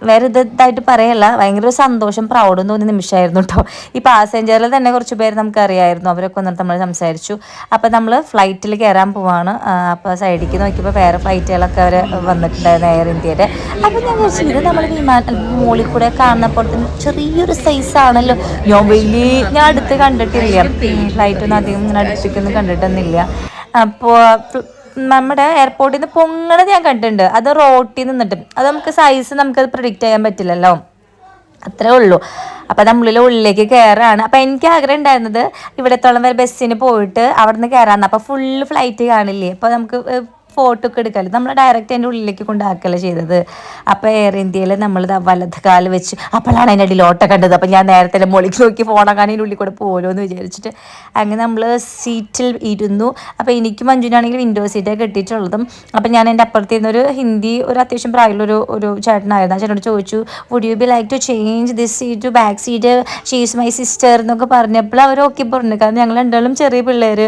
വേറെ ഇതായിട്ട് പറയല്ല, ഭയങ്കര ഒരു സന്തോഷം പ്രൗഡും തോന്നിയ നിമിഷമായിരുന്നു കേട്ടോ. ഈ പാസഞ്ചറിൽ തന്നെ കുറച്ച് പേര് നമുക്ക് അറിയായിരുന്നു, അവരൊക്കെ വന്നിട്ട് നമ്മൾ സംസാരിച്ചു. അപ്പോൾ നമ്മൾ ഫ്ലൈറ്റിൽ കയറാൻ പോവാണ്. അപ്പോൾ സൈഡിലേക്ക് നോക്കിയപ്പോൾ വേറെ ഫ്ലൈറ്റുകളൊക്കെ അവർ വന്നിട്ടുണ്ടായിരുന്നു, എയർ ഇന്ത്യയുടെ. അപ്പോൾ ഞാൻ വിചാരിച്ചു ഇത് നമ്മൾ മുകളിൽ കൂടെ കാണുന്നപ്പോൾ തന്നെ ചെറിയൊരു സൈസാണല്ലോ. ഞാൻ അടുത്ത് കണ്ടിട്ടില്ല, ഫ്ലൈറ്റൊന്നും അധികം ഇങ്ങനെ അടുത്തേക്കൊന്നും കണ്ടിട്ടൊന്നുമില്ല. അപ്പോൾ നമ്മുടെ എയർപോർട്ടിൽ നിന്ന് പൊങ്ങണത് ഞാൻ കണ്ടിട്ടുണ്ട്, അത് റോട്ടിൽ നിന്നിട്ട്. അത് നമുക്ക് സൈസ് നമുക്കത് പ്രിഡിക്റ്റ് ചെയ്യാൻ പറ്റില്ലല്ലോ, അത്രേ ഉള്ളൂ. അപ്പോൾ നമ്മളിൽ ഉള്ളിലേക്ക് കയറാണ്. അപ്പോൾ എനിക്ക് ആഗ്രഹം ഉണ്ടായിരുന്നത് ഇവിടത്തോളം വരെ ബസ്സിന് പോയിട്ട് അവിടെ നിന്ന് കയറാമെന്ന്. അപ്പോൾ ഫുള്ള് ഫ്ലൈറ്റ് കാണില്ലേ, അപ്പോൾ നമുക്ക് ഫോട്ടോ ഒക്കെ എടുക്കാമല്ലോ. നമ്മൾ ഡയറക്റ്റ് അതിൻ്റെ ഉള്ളിലേക്ക് കൊണ്ടാക്കല്ലേ ചെയ്തത്. അപ്പോൾ എയർ ഇന്ത്യയിൽ നമ്മൾ വലത് കാല് വെച്ച് അപ്പോഴാണ് അതിൻ്റെ അടിയിൽ ഓട്ടം കണ്ടത്. അപ്പോൾ ഞാൻ നേരത്തെ മുകളിലേക്ക് നോക്കി ഫോണാക്കാൻ അതിൻ്റെ ഉള്ളിൽ കൂടെ പോലോ എന്ന് വിചാരിച്ചിട്ട് അങ്ങനെ നമ്മൾ സീറ്റിൽ ഇരുന്നു. അപ്പോൾ എനിക്കും മഞ്ജുവിനാണെങ്കിൽ വിൻഡോ സീറ്റാണ് കിട്ടിയിട്ടുള്ളതും. അപ്പോൾ ഞാൻ എൻ്റെ അപ്പുറത്തിരുന്നൊരു ഹിന്ദി ഒരു അത്യാവശ്യം പ്രായമുള്ളൊരു ചേട്ടനായിരുന്നു. ആ ചേട്ടനോട് ചോദിച്ചു, would you be like to change this seat to back seat, she is my sister എന്നൊക്കെ പറഞ്ഞപ്പോൾ അവർ ഓക്കെ പറഞ്ഞു. കാരണം ഞങ്ങൾ രണ്ടാളും ചെറിയ പിള്ളേർ,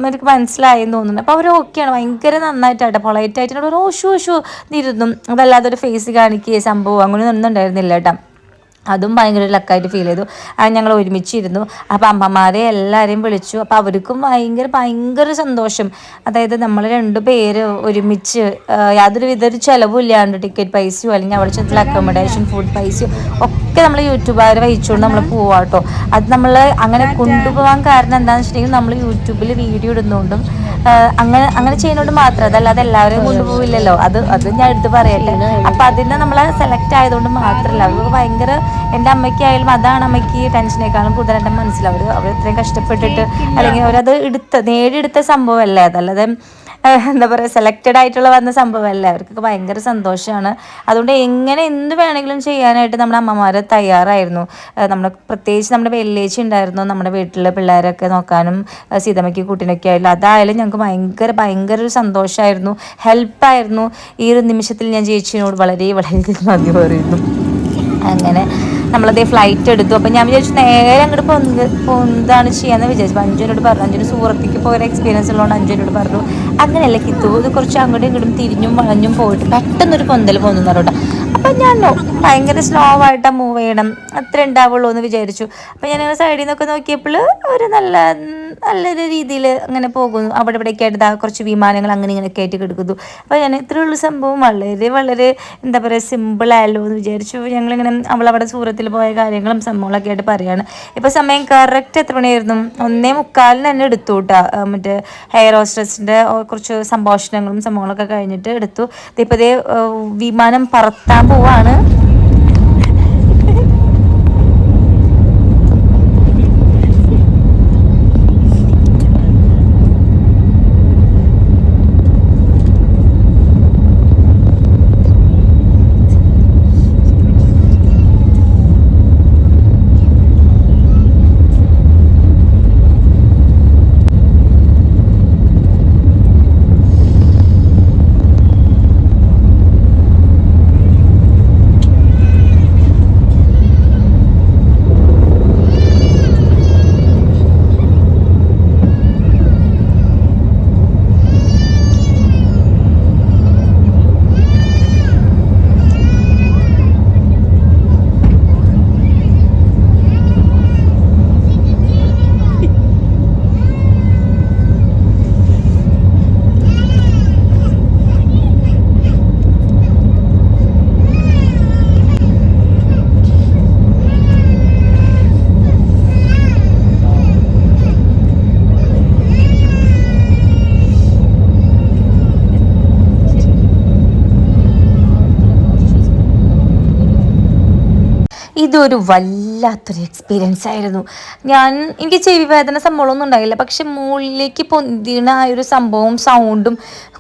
എനിക്ക് മനസ്സിലായെന്ന് തോന്നുന്നു. അപ്പോൾ അവർ ഓക്കെയാണ്, ഭയങ്കര നന്നായിട്ടാട്ടെ പൊളൈറ്റായിട്ട് ഒരു ഷൂ ഇരുന്നു. അതല്ലാതെ ഒരു ഫേസ് കാണിക്കുക സംഭവം അങ്ങനെ ഒന്നും ഉണ്ടായിരുന്നില്ല കേട്ടോ. അതും ഭയങ്കര ലക്കായിട്ട് ഫീൽ ചെയ്തു. ഞങ്ങൾ ഒരുമിച്ചിരുന്നു. അപ്പോൾ അമ്മമാരെ എല്ലാവരെയും വിളിച്ചു. അപ്പോൾ അവർക്കും ഭയങ്കര സന്തോഷം. അതായത് നമ്മൾ 2 പേര് ഒരുമിച്ച് യാതൊരു വിധ ചിലവും ഇല്ലാണ്ട് ടിക്കറ്റ് പൈസയോ അല്ലെങ്കിൽ അവിടെ ചെന്നിട്ടുള്ള അക്കോമഡേഷൻ ഫുഡ് പൈസയോ ഒക്കെ നമ്മൾ യൂട്യൂബുകാർ വഹിച്ചുകൊണ്ട് നമ്മൾ പോവാം കേട്ടോ. അത് നമ്മൾ അങ്ങനെ കൊണ്ടുപോകാൻ കാരണം എന്താണെന്ന് വെച്ചിട്ടുണ്ടെങ്കിൽ നമ്മൾ യൂട്യൂബിൽ വീഡിയോ ഇടുന്നതുകൊണ്ടും അങ്ങനെ ചെയ്യുന്നതുകൊണ്ട് മാത്രം, അതല്ലാതെ എല്ലാവരെയും കൊണ്ടുപോകില്ലല്ലോ. അത് ഞാൻ എടുത്ത് പറയട്ടെ. അപ്പം അതിന് നമ്മൾ സെലക്ട് ആയതുകൊണ്ട് മാത്രമല്ല, അവർക്ക് ഭയങ്കര, എൻ്റെ അമ്മയ്ക്കായാലും അതാണ് അമ്മയ്ക്ക് ടെൻഷനേക്കാളും കൂടുതലായിട്ട് മനസ്സിലാവും. അവർ ഇത്രയും കഷ്ടപ്പെട്ടിട്ട് അല്ലെങ്കിൽ അവരത് നേടിയെടുത്ത സംഭവമല്ലേ, അതല്ലാതെ എന്താ പറയുക സെലക്റ്റഡ് ആയിട്ടുള്ള വന്ന സംഭവമല്ല. അവർക്കൊക്കെ ഭയങ്കര സന്തോഷമാണ്. അതുകൊണ്ട് എന്ത് വേണമെങ്കിലും ചെയ്യാനായിട്ട് നമ്മുടെ അമ്മമാർ തയ്യാറായിരുന്നു. പ്രത്യേകിച്ച് നമ്മുടെ വെള്ളിയാഴ്ച ഉണ്ടായിരുന്നു നമ്മുടെ വീട്ടിലെ പിള്ളേരൊക്കെ നോക്കാനും സീതമ്മയ്ക്ക് കുട്ടീനൊക്കെ ആയാലും അതായാലും ഞങ്ങൾക്ക് ഭയങ്കര ഒരു സന്തോഷമായിരുന്നു, ഹെൽപ്പായിരുന്നു. ഈ ഒരു നിമിഷത്തിൽ ഞാൻ ചേച്ചിയോട് വളരെ നന്ദി പറയുന്നു. അങ്ങനെ നമ്മളതേ ഫ്ലൈറ്റ് എടുത്തു. അപ്പം ഞാൻ വിചാരിച്ചു നേരെ അങ്ങോട്ട് പോകുന്നതാണ് ചെയ്യാമെന്ന് വിചാരിച്ചു. അഞ്ജുനോട് പറഞ്ഞു, അഞ്ജുന് സൂറത്തേക്ക് പോയൊരു എക്സ്പീരിയൻസ് ഉള്ളതുകൊണ്ട് അഞ്ജുനോട് പറഞ്ഞു അങ്ങനെയല്ല കിത്തു, ഇത് കുറച്ച് അങ്ങോട്ടും ഇങ്ങോട്ടും തിരിഞ്ഞും വളഞ്ഞും പോയിട്ട് പെട്ടെന്നൊരു പൊന്തൽ പോകുന്നു കേട്ടോ. അപ്പം ഞാൻ ഭയങ്കര സ്ലോ ആയിട്ടാണ് മൂവ് ചെയ്യണം, അത്ര ഉണ്ടാവുള്ളൂ എന്ന് വിചാരിച്ചു. അപ്പം ഞാനിങ്ങനെ സൈഡിൽ നിന്നൊക്കെ നോക്കിയപ്പോൾ ഒരു നല്ലൊരു രീതിയിൽ അങ്ങനെ പോകുന്നു. അവിടെ ഇവിടെയൊക്കെ ആയിട്ട് കുറച്ച് വിമാനങ്ങൾ അങ്ങനെ ഇങ്ങനെയൊക്കെ ആയിട്ട് കിടക്കുന്നു. അപ്പോൾ ഞാൻ ഇത്രയുള്ള സംഭവം വളരെ എന്താ പറയുക സിമ്പിളായല്ലോ എന്ന് വിചാരിച്ചു. ഞങ്ങളിങ്ങനെ അവളവിടെ സൂറത്തിൽ പോയ കാര്യങ്ങളും സംഭവങ്ങളൊക്കെ ആയിട്ട് പറയുകയാണ്. ഇപ്പോൾ സമയം കറക്റ്റ് എത്ര മണിയായിരുന്നു? 1:45 തന്നെ എടുത്തു കേട്ടോ. മറ്റേ ഹെയർ ഹോസ്റ്റസിൻ്റെ കുറച്ച് സംഭാഷണങ്ങളൊക്കെ കഴിഞ്ഞിട്ട് എടുത്തു. ഇപ്പോൾ വിമാനം പറത്താൻ പോവാണ്. ഇതൊരു വല്ലാത്തൊരു എക്സ്പീരിയൻസ് ആയിരുന്നു. എനിക്ക് ചെവി വേദന സംഭവമൊന്നും ഉണ്ടായില്ല, പക്ഷെ മുകളിലേക്ക് പൊന്തിണ ആ ഒരു സംഭവം സൗണ്ടും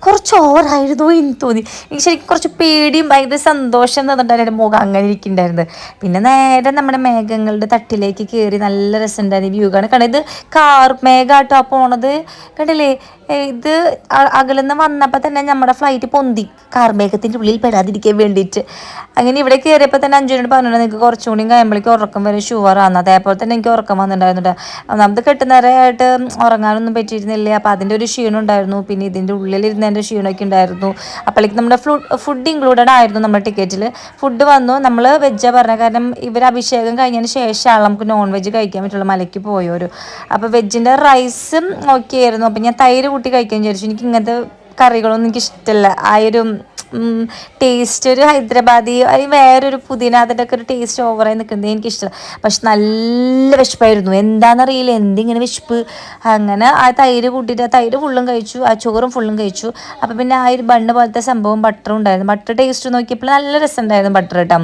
കുറച്ച് ഓവറായിരുന്നു എന്ന് തോന്നി. എനിക്ക് ശരിക്കും കുറച്ച് പേടിയും ഭയങ്കര സന്തോഷം തന്നിട്ടാണ് എൻ്റെ മുഖം അങ്ങനെ ഇരിക്കുന്നുണ്ടായിരുന്നത്. പിന്നെ നേരെ നമ്മുടെ മേഘങ്ങളുടെ തട്ടിലേക്ക് കയറി നല്ല രസമുണ്ടായിരുന്നു. വ്യൂ കാണാൻ ഇത് കാർ മേഘാട്ടോ പോണത് കണ്ടില്ലേ. ഇത് അകലെന്ന് വന്നപ്പോൾ തന്നെ നമ്മുടെ ഫ്ലൈറ്റ് പൊന്തി കാർമേഘത്തിൻ്റെ ഉള്ളിൽ പെടാതിരിക്കാൻ വേണ്ടിയിട്ട്. അങ്ങനെ ഇവിടെ കയറിയപ്പോൾ തന്നെ അഞ്ജുനോട് പറഞ്ഞിട്ടുണ്ട് നിങ്ങൾക്ക് കുറച്ചും കൂടി കഴിയുമ്പോഴേക്കും ഉറക്കം വരെ ഷുവറാണ്. അതേപോലെ തന്നെ എനിക്ക് ഉറക്കം വന്നിട്ടുണ്ടായിരുന്നുണ്ട്. ഒന്നാമത് കെട്ടുന്നേരമായിട്ട് ഉറങ്ങാനൊന്നും പറ്റിയിരുന്നില്ല. അപ്പോൾ അതിൻ്റെ ഒരു ക്ഷീണം ഉണ്ടായിരുന്നു. പിന്നെ ഇതിൻ്റെ ഉള്ളിലിരുന്നതിൻ്റെ ക്ഷീണമൊക്കെ ഉണ്ടായിരുന്നു. അപ്പോഴേക്കും നമ്മുടെ ഫുഡ് ഇൻക്ലൂഡഡ് ആയിരുന്നു നമ്മുടെ ടിക്കറ്റിൽ. ഫുഡ് വന്നു. നമ്മൾ വെജാണ് പറഞ്ഞത്, കാരണം ഇവർ അഭിഷേകം കഴിഞ്ഞതിന് ശേഷമാണ് നമുക്ക് നോൺ വെജ് കഴിക്കാൻ പറ്റുള്ളൂ മലയ്ക്ക് പോയൊരു. അപ്പോൾ വെജിൻ്റെ റൈസും ഓക്കെ ആയിരുന്നു. അപ്പോൾ ഞാൻ തൈര് കൂട്ടി കഴിക്കാൻ വിചാരിച്ചു. എനിക്ക് ഇങ്ങനത്തെ കറികളൊന്നും എനിക്ക് ഇഷ്ടമല്ല. ആ ഒരു ടേസ്റ്റ് ഒരു ഹൈദരാബാദി വേറൊരു പുതിന അതിൻ്റെ ഒക്കെ ഒരു ടേസ്റ്റ് ഓവറായി നിൽക്കുന്നത് എനിക്കിഷ്ടമല്ല. പക്ഷെ നല്ല വിശപ്പായിരുന്നു, എന്താണെന്നറിയില്ല എന്തിങ്ങനെ വിശപ്പ്. അങ്ങനെ ആ തൈര് കൂട്ടിയിട്ട് ആ തൈര് ഫുള്ളും കഴിച്ചു, ആ ചോറും ഫുള്ളും കഴിച്ചു. അപ്പോൾ പിന്നെ ആ ഒരു ബണ്ണ് പോലത്തെ സംഭവം ബട്ടറും ഉണ്ടായിരുന്നു. ബട്ടർ ടേസ്റ്റ് നോക്കിയപ്പോൾ നല്ല രസമുണ്ടായിരുന്നു ബട്ടർ കേട്ടോ.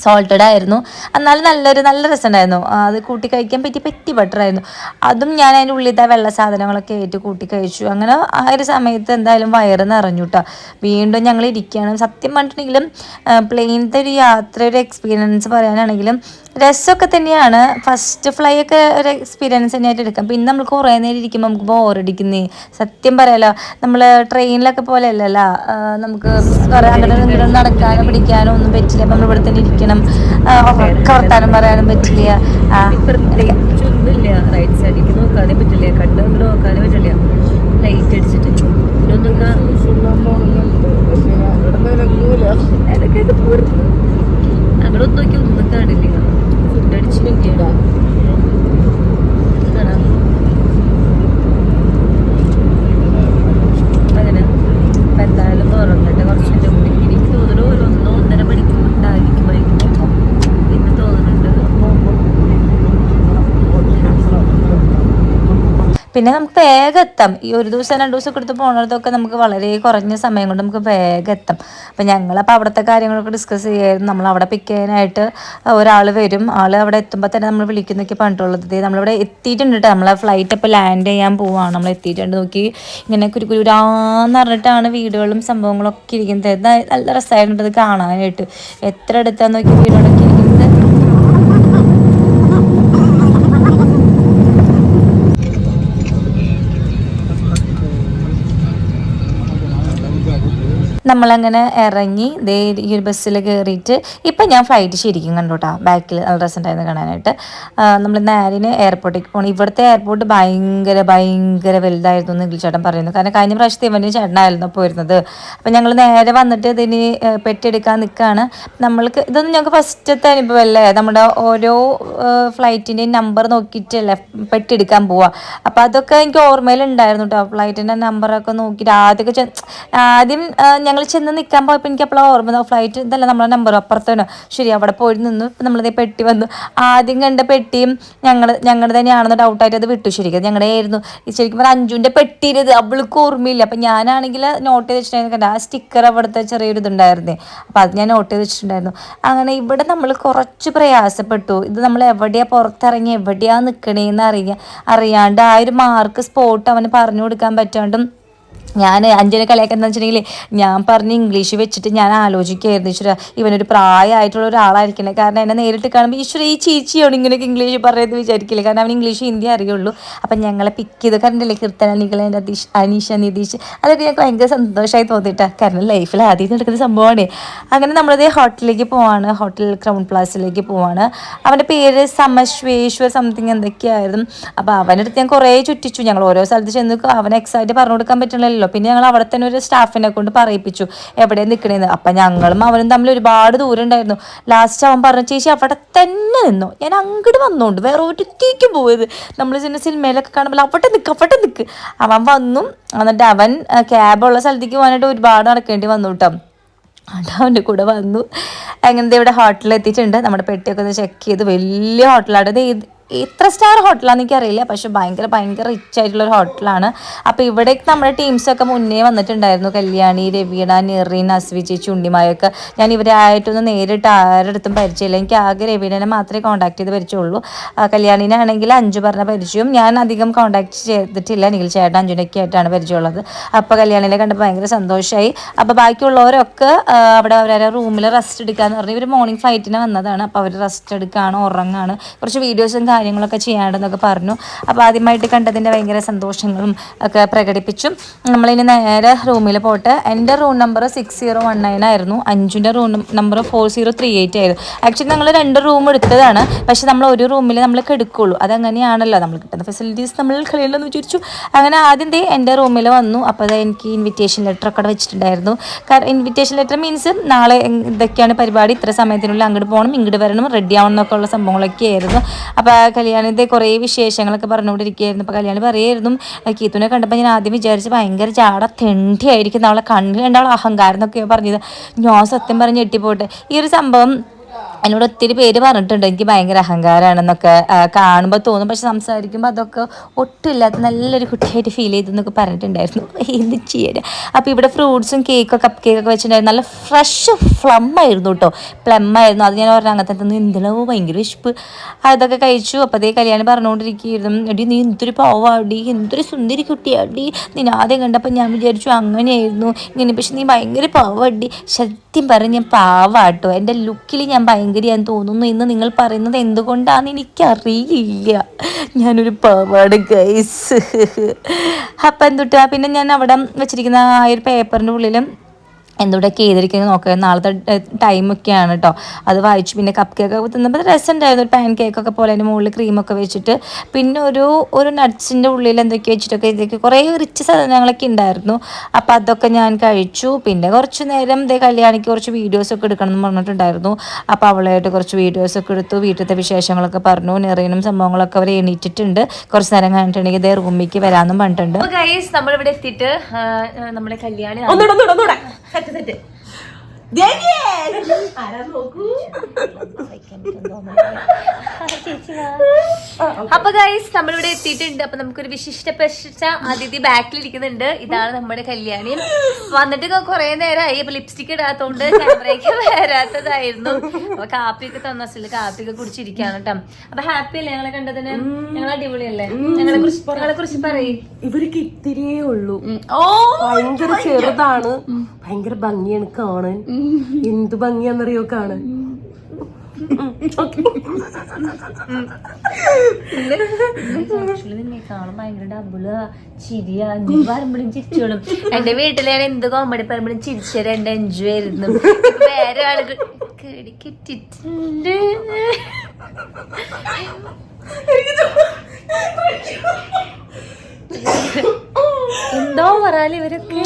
സോൾട്ടഡ് ആയിരുന്നു. എന്നാലും നല്ല രസമുണ്ടായിരുന്നു. അത് കൂട്ടി കഴിക്കാൻ പറ്റി ബട്ടറായിരുന്നു. അതും ഞാൻ അതിൻ്റെ ഉള്ളിലത്തെ വെള്ള സാധനങ്ങളൊക്കെ ആയിട്ട് കൂട്ടി കഴിച്ചു. അങ്ങനെ ആ ഒരു സമയത്ത് എന്തായാലും വയറ് നിറഞ്ഞു കേട്ടോ. വീണ്ടും ഞങ്ങൾ ഇരിക്കുകയാണ്. സത്യം പറഞ്ഞിട്ടുണ്ടെങ്കിലും പ്ലെയിനത്തെ ഒരു യാത്രയുടെ എക്സ്പീരിയൻസ് പറയാനാണെങ്കിലും രസമൊക്കെ തന്നെയാണ്. ഫസ്റ്റ് ഫ്ലൈ ഒക്കെ ഒരു എക്സ്പീരിയൻസ് തന്നെയായിട്ട് എടുക്കാം. പിന്നെ നമ്മൾ കുറേ നേരം ഇരിക്കുമ്പോൾ നമുക്ക് ബോറടിക്കുന്നേ. സത്യം പറയാലോ, നമ്മൾ ട്രെയിനിലൊക്കെ പോലെ അല്ലല്ലോ, നമുക്ക് കുറേ അങ്ങോട്ട് ഇങ്ങോട്ട് നടക്കാനോ പിടിക്കാനോ ഒന്നും പറ്റില്ല. അപ്പം നമ്മൾ ഇവിടെ തന്നെ ഇരിക്കണം, ഒക്കെ വർത്താനം പറയാനും പറ്റില്ല. റൈറ്റ് സൈഡിലേക്ക് നോക്കാനേ പറ്റില്ല, കണ്ട് അങ്ങോട്ട് നോക്കാനേ പറ്റില്ല. ലൈറ്റ് അടിച്ചിട്ട് അങ്ങോട്ട് നോക്കി ഒന്നും കാണില്ല. ഫുഡ് അടിച്ച് നോക്കിയാ അങ്ങനെ എന്തായാലും ഉറങ്ങട്ടെ കുറച്ചിട്ട് കൂടി. എനിക്ക് തോന്നുന്നു ഒരു 1-1.5 മണിക്കൂർ ഉണ്ടായിരിക്കുമായിരിക്കും പിന്നെ തോന്നുന്നുണ്ട്. പിന്നെ നമുക്ക് വേഗം എത്താം. ഈ ഒരു ദിവസം 2 ദിവസം എടുത്ത് പോകുന്നതൊക്കെ നമുക്ക് വളരെ കുറഞ്ഞ സമയം കൊണ്ട് നമുക്ക് വേഗം എത്താം. അപ്പം ഞങ്ങളപ്പോൾ അവിടുത്തെ കാര്യങ്ങളൊക്കെ ഡിസ്കസ് ചെയ്യായിരുന്നു. നമ്മൾ അവിടെ പിക്ക് ചെയ്യാനായിട്ട് ഒരാൾ വരും. ആൾ അവിടെ എത്തുമ്പോൾ തന്നെ നമ്മൾ വിളിക്കുന്നൊക്കെ പറഞ്ഞിട്ടുള്ളത്. നമ്മളിവിടെ എത്തിയിട്ടുണ്ട് കേട്ടോ. നമ്മളെ ഫ്ലൈറ്റ് ഇപ്പോൾ ലാൻഡ് ചെയ്യാൻ പോവുകയാണ്. നമ്മൾ എത്തിയിട്ടുണ്ട്. നോക്കി ഇങ്ങനെ കുരുകുരാന്ന് പറഞ്ഞിട്ടാണ് വീടുകളും സംഭവങ്ങളൊക്കെ ഇരിക്കുന്നത്. നല്ല രസമായിട്ടുണ്ട് അത് കാണാനായിട്ട്. എത്ര അടുത്താന്ന് നോക്കി വീടുകളൊക്കെ ഇരിക്കുന്നത്. നമ്മളങ്ങനെ ഇറങ്ങി ഈ ഒരു ബസ്സിൽ കയറിയിട്ട് ഇപ്പം ഞാൻ ഫ്ലൈറ്റ് ശരിക്കും കണ്ടു കേട്ടോ. ബാക്കിൽ നല്ല രസമുണ്ടായിരുന്നു കാണാനായിട്ട്. നമ്മൾ നേരെ എയർപോർട്ടിലേക്ക് പോകണം. ഇവിടുത്തെ എയർപോർട്ട് ഭയങ്കര വലുതായിരുന്നു എന്ന് ചേട്ടൻ പറയുന്നു. കാരണം കഴിഞ്ഞ പ്രാവശ്യത്തെ ഇവൻ്റെ ചേട്ടനായിരുന്നു പോയിരുന്നത്. അപ്പം ഞങ്ങൾ നേരെ വന്നിട്ട് ഇതിന് പെട്ടിയെടുക്കാൻ നിൽക്കുകയാണ്. നമ്മൾക്ക് ഇതൊന്നും ഞങ്ങൾക്ക് ഫസ്റ്റത്തെ അനുഭവമല്ലേ. നമ്മുടെ ഓരോ ഫ്ലൈറ്റിൻ്റെയും നമ്പർ നോക്കിയിട്ടല്ലേ പെട്ടിയെടുക്കാൻ പോവുക. അപ്പോൾ അതൊക്കെ എനിക്ക് ഓർമ്മയിലുണ്ടായിരുന്നു കേട്ടോ. ഫ്ലൈറ്റിൻ്റെ നമ്പറൊക്കെ നോക്കിയിട്ട് ആദ്യം ഞങ്ങൾ ചെന്ന് നിൽക്കാൻ പോയപ്പോൾ എനിക്ക് അപ്പോഴാണ് ഓർമ്മ, ഫ്ലൈറ്റ് ഇതല്ല നമ്മളെ നമ്പർ അപ്പുറത്താണ്. ശരി, അവിടെ പോയി നിന്നു. ഇപ്പം നമ്മളിതേ പെട്ടി വന്നു. ആദ്യം കണ്ട പെട്ടിയും ഞങ്ങളുടെ തന്നെയാണെന്ന് ഡൗട്ടായിട്ട് അത് വിട്ടു. ശരിക്കും ഞങ്ങളുടെ ആയിരുന്നു. ശരിക്കും പറഞ്ഞാൽ അഞ്ജുവിൻ്റെ പെട്ടിയിലത് അവൾക്ക് ഓർമ്മയില്ല. അപ്പം ഞാനാണെങ്കിൽ നോട്ട് ചെയ്ത് വെച്ചിട്ടുണ്ടായിരുന്നു. ആ സ്റ്റിക്കർ അവിടുത്തെ ചെറിയൊരു ഇതുണ്ടായിരുന്നേ. അപ്പം അത് ഞാൻ നോട്ട് ചെയ്ത് വെച്ചിട്ടുണ്ടായിരുന്നു. അങ്ങനെ ഇവിടെ നമ്മൾ കുറച്ച് പ്രയാസപ്പെട്ടു. ഇത് നമ്മൾ എവിടെയാണ് പുറത്തിറങ്ങി എവിടെയാണ് നിൽക്കണേന്ന് അറിയാണ്ട് ആ ഒരു മാർക്ക് സ്പോട്ട് അവന് പറഞ്ഞു കൊടുക്കാൻ പറ്റാണ്ടും ഞാൻ അഞ്ജനെ കളിയാക്കുക എന്താ വെച്ചിട്ടുണ്ടെങ്കിൽ ഞാൻ പറഞ്ഞ് ഇംഗ്ലീഷ് വെച്ചിട്ട് ഞാൻ ആലോചിക്കുകയായിരുന്നു, ഈശ്വര ഇവനൊരു പ്രായമായിട്ടുള്ള ഒരാളായിരിക്കണേ. കാരണം എന്നെ നേരിട്ട് കാണുമ്പോൾ ഈശ്വര ഈ ചേച്ചിയാണ് ഇങ്ങനെയൊക്കെ ഇംഗ്ലീഷ് പറയുന്നത് വിചാരിക്കില്ല. കാരണം അവൻ ഇംഗ്ലീഷ് ഹിന്ദി അറിയുള്ളൂ. അപ്പം ഞങ്ങളെ പിക്ക് ചെയ്ത് കണ്ടില്ലേ കീർത്തന, നിഖിലേൻ്റെ അനീഷ, നിതീഷ്, അതൊക്കെ ഞങ്ങൾക്ക് ഭയങ്കര സന്തോഷമായി തോന്നിയിട്ടാണ്. കാരണം ലൈഫിൽ ആദ്യം നടക്കുന്ന സംഭവമാണ്. അങ്ങനെ നമ്മളതേ ഹോട്ടലിലേക്ക് പോവാണ്. ഹോട്ടൽ ക്രൗൺ പ്ലാസിലേക്ക് പോവാണ്. അവൻ്റെ പേര് സമശ്വേശ്വർ സംതിങ് എന്തൊക്കെയായിരുന്നു. അപ്പോൾ അവനടുത്ത് ഞാൻ കുറേ ചുറ്റിച്ചു. ഞങ്ങൾ ഓരോ സ്ഥലത്ത് ചെന്ന് അവനെ എക്സാക്റ്റ് പറഞ്ഞു കൊടുക്കാൻ പറ്റില്ലല്ലോ. പിന്നെ ഞങ്ങൾ അവിടെ തന്നെ ഒരു സ്റ്റാഫിനെ കൊണ്ട് പറയിപ്പിച്ചു എവിടെയാണ് നിൽക്കണേന്ന്. അപ്പം ഞങ്ങളും അവനും തമ്മിൽ ഒരുപാട് ദൂരം ഉണ്ടായിരുന്നു. ലാസ്റ്റ് അവൻ പറഞ്ഞു, ചേച്ചി അവിടെ തന്നെ നിന്നു, ഞാൻ അങ്ങോട്ട് വന്നോണ്ട് വേറെ ഒരിടത്തേക്കും പോയത്. നമ്മൾ സിനിമയിലൊക്കെ കാണുമ്പോൾ അവിടെ നിൽക്ക്. അവൻ വന്നു. എന്നിട്ട് അവൻ ക്യാബുള്ള സ്ഥലത്തേക്ക് പോകാനായിട്ട് ഒരുപാട് നടക്കേണ്ടി വന്നു കേട്ടോ. അവൻ്റെ കൂടെ വന്നു. അങ്ങനത്തെ ഇവിടെ ഹോട്ടലിൽ എത്തിയിട്ടുണ്ട്. നമ്മുടെ പെട്ടിയൊക്കെ ഒന്ന് ചെക്ക് ചെയ്ത് വലിയ ഹോട്ടലാണ്. എത്ര സ്റ്റാർ ഹോട്ടലാണെന്ന് എനിക്കറിയില്ല, പക്ഷെ ഭയങ്കര റിച്ച് ആയിട്ടുള്ളൊരു ഹോട്ടലാണ്. അപ്പോൾ ഇവിടേക്ക് നമ്മുടെ ടീംസൊക്കെ മുന്നേ വന്നിട്ടുണ്ടായിരുന്നു. കല്യാണി, രവീണ, നെറിൻ, അസ്വി ചേച്ചി, ഉണ്ണിമായൊക്കെ. ഞാൻ ഇവരായിട്ടൊന്നും നേരിട്ട് ആരുടെടുത്തും പരിചയമില്ല. എനിക്ക് ആകെ രവീണനെ മാത്രമേ കോൺടാക്ട് ചെയ്ത് പരിചയമുള്ളൂ. കല്യാണിനാണെങ്കിൽ അഞ്ജു പറഞ്ഞ പരിചയം. ഞാൻ അധികം കോൺടാക്ട് ചെയ്തിട്ടില്ല. നിഖിൽ ചേട്ടൻ അഞ്ജുനൊക്കെ ആയിട്ടാണ് പരിചയമുള്ളത്. അപ്പോൾ കല്യാണിനെ കണ്ടപ്പോൾ ഭയങ്കര സന്തോഷമായി. അപ്പോൾ ബാക്കിയുള്ളവരൊക്കെ അവിടെ അവരുടെ റൂമിൽ റെസ്റ്റ് എടുക്കാമെന്ന് പറഞ്ഞു. ഇവർ മോർണിംഗ് ഫ്ലൈറ്റിന് വന്നതാണ്. അപ്പോൾ അവർ റെസ്റ്റ് എടുക്കുകയാണ്, ഉറങ്ങാണ്, കുറച്ച് വീഡിയോസും കാര്യങ്ങളൊക്കെ ചെയ്യാണ്ടെന്നൊക്കെ പറഞ്ഞു. അപ്പോൾ ആദ്യമായിട്ട് കണ്ടതിൻ്റെ ഭയങ്കര സന്തോഷങ്ങളും ഒക്കെ പ്രകടിപ്പിച്ചു. നമ്മളിനി നേരെ റൂമിൽ പോയിട്ട് എൻ്റെ റൂം നമ്പർ 6019 ആയിരുന്നു. അഞ്ജുൻ്റെ റൂം നമ്പർ 4038 ആയിരുന്നു. ആക്ച്വലി ഞങ്ങൾ 2 റൂം എടുത്തതാണ്. പക്ഷെ നമ്മൾ ഒരു റൂമിൽ നമ്മൾ കിടക്കുള്ളൂ. അതങ്ങനെയാണല്ലോ, നമ്മൾ കിട്ടുന്ന ഫെസിലിറ്റീസ് നമ്മൾ കളയണ്ടെന്ന് വിചാരിച്ചു. അങ്ങനെ ആദ്യം എൻ്റെ റൂമിൽ വന്നു. അപ്പോൾ അത് എനിക്ക് ഇൻവിറ്റേഷൻ ലെറ്റർ ഒക്കെ വെച്ചിട്ടുണ്ടായിരുന്നു. കാരണം ഇൻവിറ്റേഷൻ ലെറ്റർ മീൻസ് നാളെ ഇതൊക്കെയാണ് പരിപാടി, ഇത്ര സമയത്തിനുള്ളിൽ അങ്ങോട്ട് പോകണം, ഇങ്ങോട്ട് വരണം, റെഡി ആവണം എന്നൊക്കെ ഉള്ള സംഭവങ്ങളൊക്കെ ആയിരുന്നു. അപ്പോൾ കല്യാണിൻ്റെ കുറേ വിശേഷങ്ങളൊക്കെ പറഞ്ഞുകൊണ്ടിരിക്കുകയായിരുന്നു. അപ്പോൾ കല്യാണി പറയായിരുന്നു, കീത്തുനെ കണ്ടപ്പോൾ ഞാൻ ആദ്യം വിചാരിച്ച് ഭയങ്കര ജാട തെണ്ടിയായിരിക്കും, അവളെ കണ്ണിൽ കണ്ട അവളെ അഹങ്കാരം എന്നൊക്കെയാണ് പറഞ്ഞത്. ഞാൻ സത്യം പറഞ്ഞ് ഞെട്ടിപ്പോട്ടെ. ഈ ഒരു സംഭവം എന്നോട് ഒത്തിരി പേര് പറഞ്ഞിട്ടുണ്ട് എനിക്ക് ഭയങ്കര അഹങ്കാരമാണെന്നൊക്കെ കാണുമ്പോൾ തോന്നും, പക്ഷെ സംസാരിക്കുമ്പോൾ അതൊക്കെ ഒട്ടുമില്ലാത്ത നല്ലൊരു കുട്ടിയായിട്ട് ഫീൽ ചെയ്തെന്നൊക്കെ പറഞ്ഞിട്ടുണ്ടായിരുന്നു. എന്ത് ചെയ്യാൻ. അപ്പോൾ ഇവിടെ ഫ്രൂട്ട്സും കേക്കൊക്കെ കപ്പ് കേക്കൊക്കെ വെച്ചിട്ടുണ്ടായിരുന്നു. നല്ല ഫ്രഷ് പ്ലം ആയിരുന്നു കേട്ടോ, പ്ലം ആയിരുന്നു. അത് ഞാൻ പറഞ്ഞ അങ്ങനത്തെ തന്നെ എന്തിനോ ഭയങ്കര വിശപ്പ്. അതൊക്കെ കഴിച്ചു. അപ്പോൾ അതേ കല്യാണം പറഞ്ഞുകൊണ്ടിരിക്കുകയായിരുന്നു, എടി നീ എന്തൊരു പാവാടി, എന്തൊരു സുന്ദരി കുട്ടിയാടി, നീ ആദ്യം കണ്ടപ്പോൾ ഞാൻ വിചാരിച്ചു അങ്ങനെയായിരുന്നു ഇങ്ങനെ, പക്ഷെ നീ ഭയങ്കര പാവാടി. സത്യം പറഞ്ഞ് ഞാൻ പാവാട്ടോ, എൻ്റെ ലുക്കിൽ ഞാൻ ഭയങ്കരയാന്ന് തോന്നുന്നു എന്ന് നിങ്ങൾ പറയുന്നത് എന്തുകൊണ്ടാണെന്ന് എനിക്കറിയില്ല. ഞാനൊരു പാവാട് ഗൈസ്. അപ്പം എന്തുട്ടാ, പിന്നെ ഞാൻ അവിടെ വെച്ചിരിക്കുന്ന ആ ഒരു പേപ്പറിൻ്റെ ഉള്ളിലും എന്തുകൊണ്ടൊക്കെ ചെയ്തിരിക്കുന്നത് നോക്കുക. നാളത്തെ ടൈമൊക്കെയാണ് കേട്ടോ. അത് വായിച്ചു. പിന്നെ കപ്പ് കേക്കൊക്കെ തിന്നപ്പോൾ രസമുണ്ടായിരുന്നു, ഒരു പാൻ കേക്കൊക്കെ പോലെ അതിൻ്റെ മുകളിൽ ക്രീമൊക്കെ വെച്ചിട്ട്, പിന്നെ ഒരു നട്ട്സിൻ്റെ ഉള്ളിൽ എന്തൊക്കെ വെച്ചിട്ടൊക്കെ ഇതൊക്കെ കുറേ റിച്ച് സാധനങ്ങളൊക്കെ ഉണ്ടായിരുന്നു. അപ്പോൾ അതൊക്കെ ഞാൻ കഴിച്ചു. പിന്നെ കുറച്ച് നേരം കല്യാണിക്ക് കുറച്ച് വീഡിയോസൊക്കെ എടുക്കണം എന്ന് പറഞ്ഞിട്ടുണ്ടായിരുന്നു. അപ്പോൾ അവളായിട്ട് കുറച്ച് വീഡിയോസൊക്കെ എടുത്തു, വീട്ടിലത്തെ വിശേഷങ്ങളൊക്കെ പറഞ്ഞു. നെറിയനും സംഭവങ്ങളൊക്കെ അവർ എണീറ്റിട്ടുണ്ട്. കുറച്ച് നേരം കഴിഞ്ഞിട്ടുണ്ടെങ്കിൽ ഇതേ റൂമിലേക്ക് വരാമെന്നും പറഞ്ഞിട്ടുണ്ട്. നമ്മളിവിടെ എത്തിയിട്ട് നമ്മുടെ കല്യാണി അപ്പൊ ഗൈസ് നമ്മളിവിടെ എത്തിയിട്ടുണ്ട്. അപ്പൊ നമുക്കൊരു വിശിഷ്ടപ്പെട്ട അതിഥി ബാക്കിലിരിക്കുന്നുണ്ട്. ഇതാണ് നമ്മുടെ കല്യാണി. വന്നിട്ട് കുറെ നേരമായി. അപ്പൊ ലിപ്സ്റ്റിക് ഇടാത്തോണ്ട് ക്യാമറയ്ക്ക് വരാത്തതായിരുന്നു. അപ്പൊ കാപ്പിയൊക്കെ തന്നില്ല, കാപ്പിയൊക്കെ കുടിച്ചിരിക്കാണ് കേട്ടോ. അപ്പൊ ഹാപ്പി അല്ലേ ഞങ്ങളെ കണ്ടതിന്? ഞങ്ങൾ അടിപൊളിയല്ലേ? ഞങ്ങളെ കുറിച്ച് പറയും. ഇവർക്ക് ഇത്തിരിയേ ഉള്ളൂ, ഭയങ്കര ചെറുതാണ്, ഭയങ്കര ഭംഗിയാണ് കാണാൻ. എന്ത് ഭംഗിയാന്നറിയോ കാണാൻ. നിന്നെക്കാളും ഭയങ്കര ഡബിള് ചിരിയാ. വരുമ്പോഴും ചിരിച്ചോളും. എന്റെ വീട്ടിലാണ് എന്ത് കോമഡി പറയുമ്പോഴും ചിരിച്ചത് എന്റെ എൻജോയ് ആയിരുന്നു. വേറെ ആളുകൾ കിട്ടിട്ടുണ്ട്. എന്തോ പറയാല് ഇവരൊക്കെ.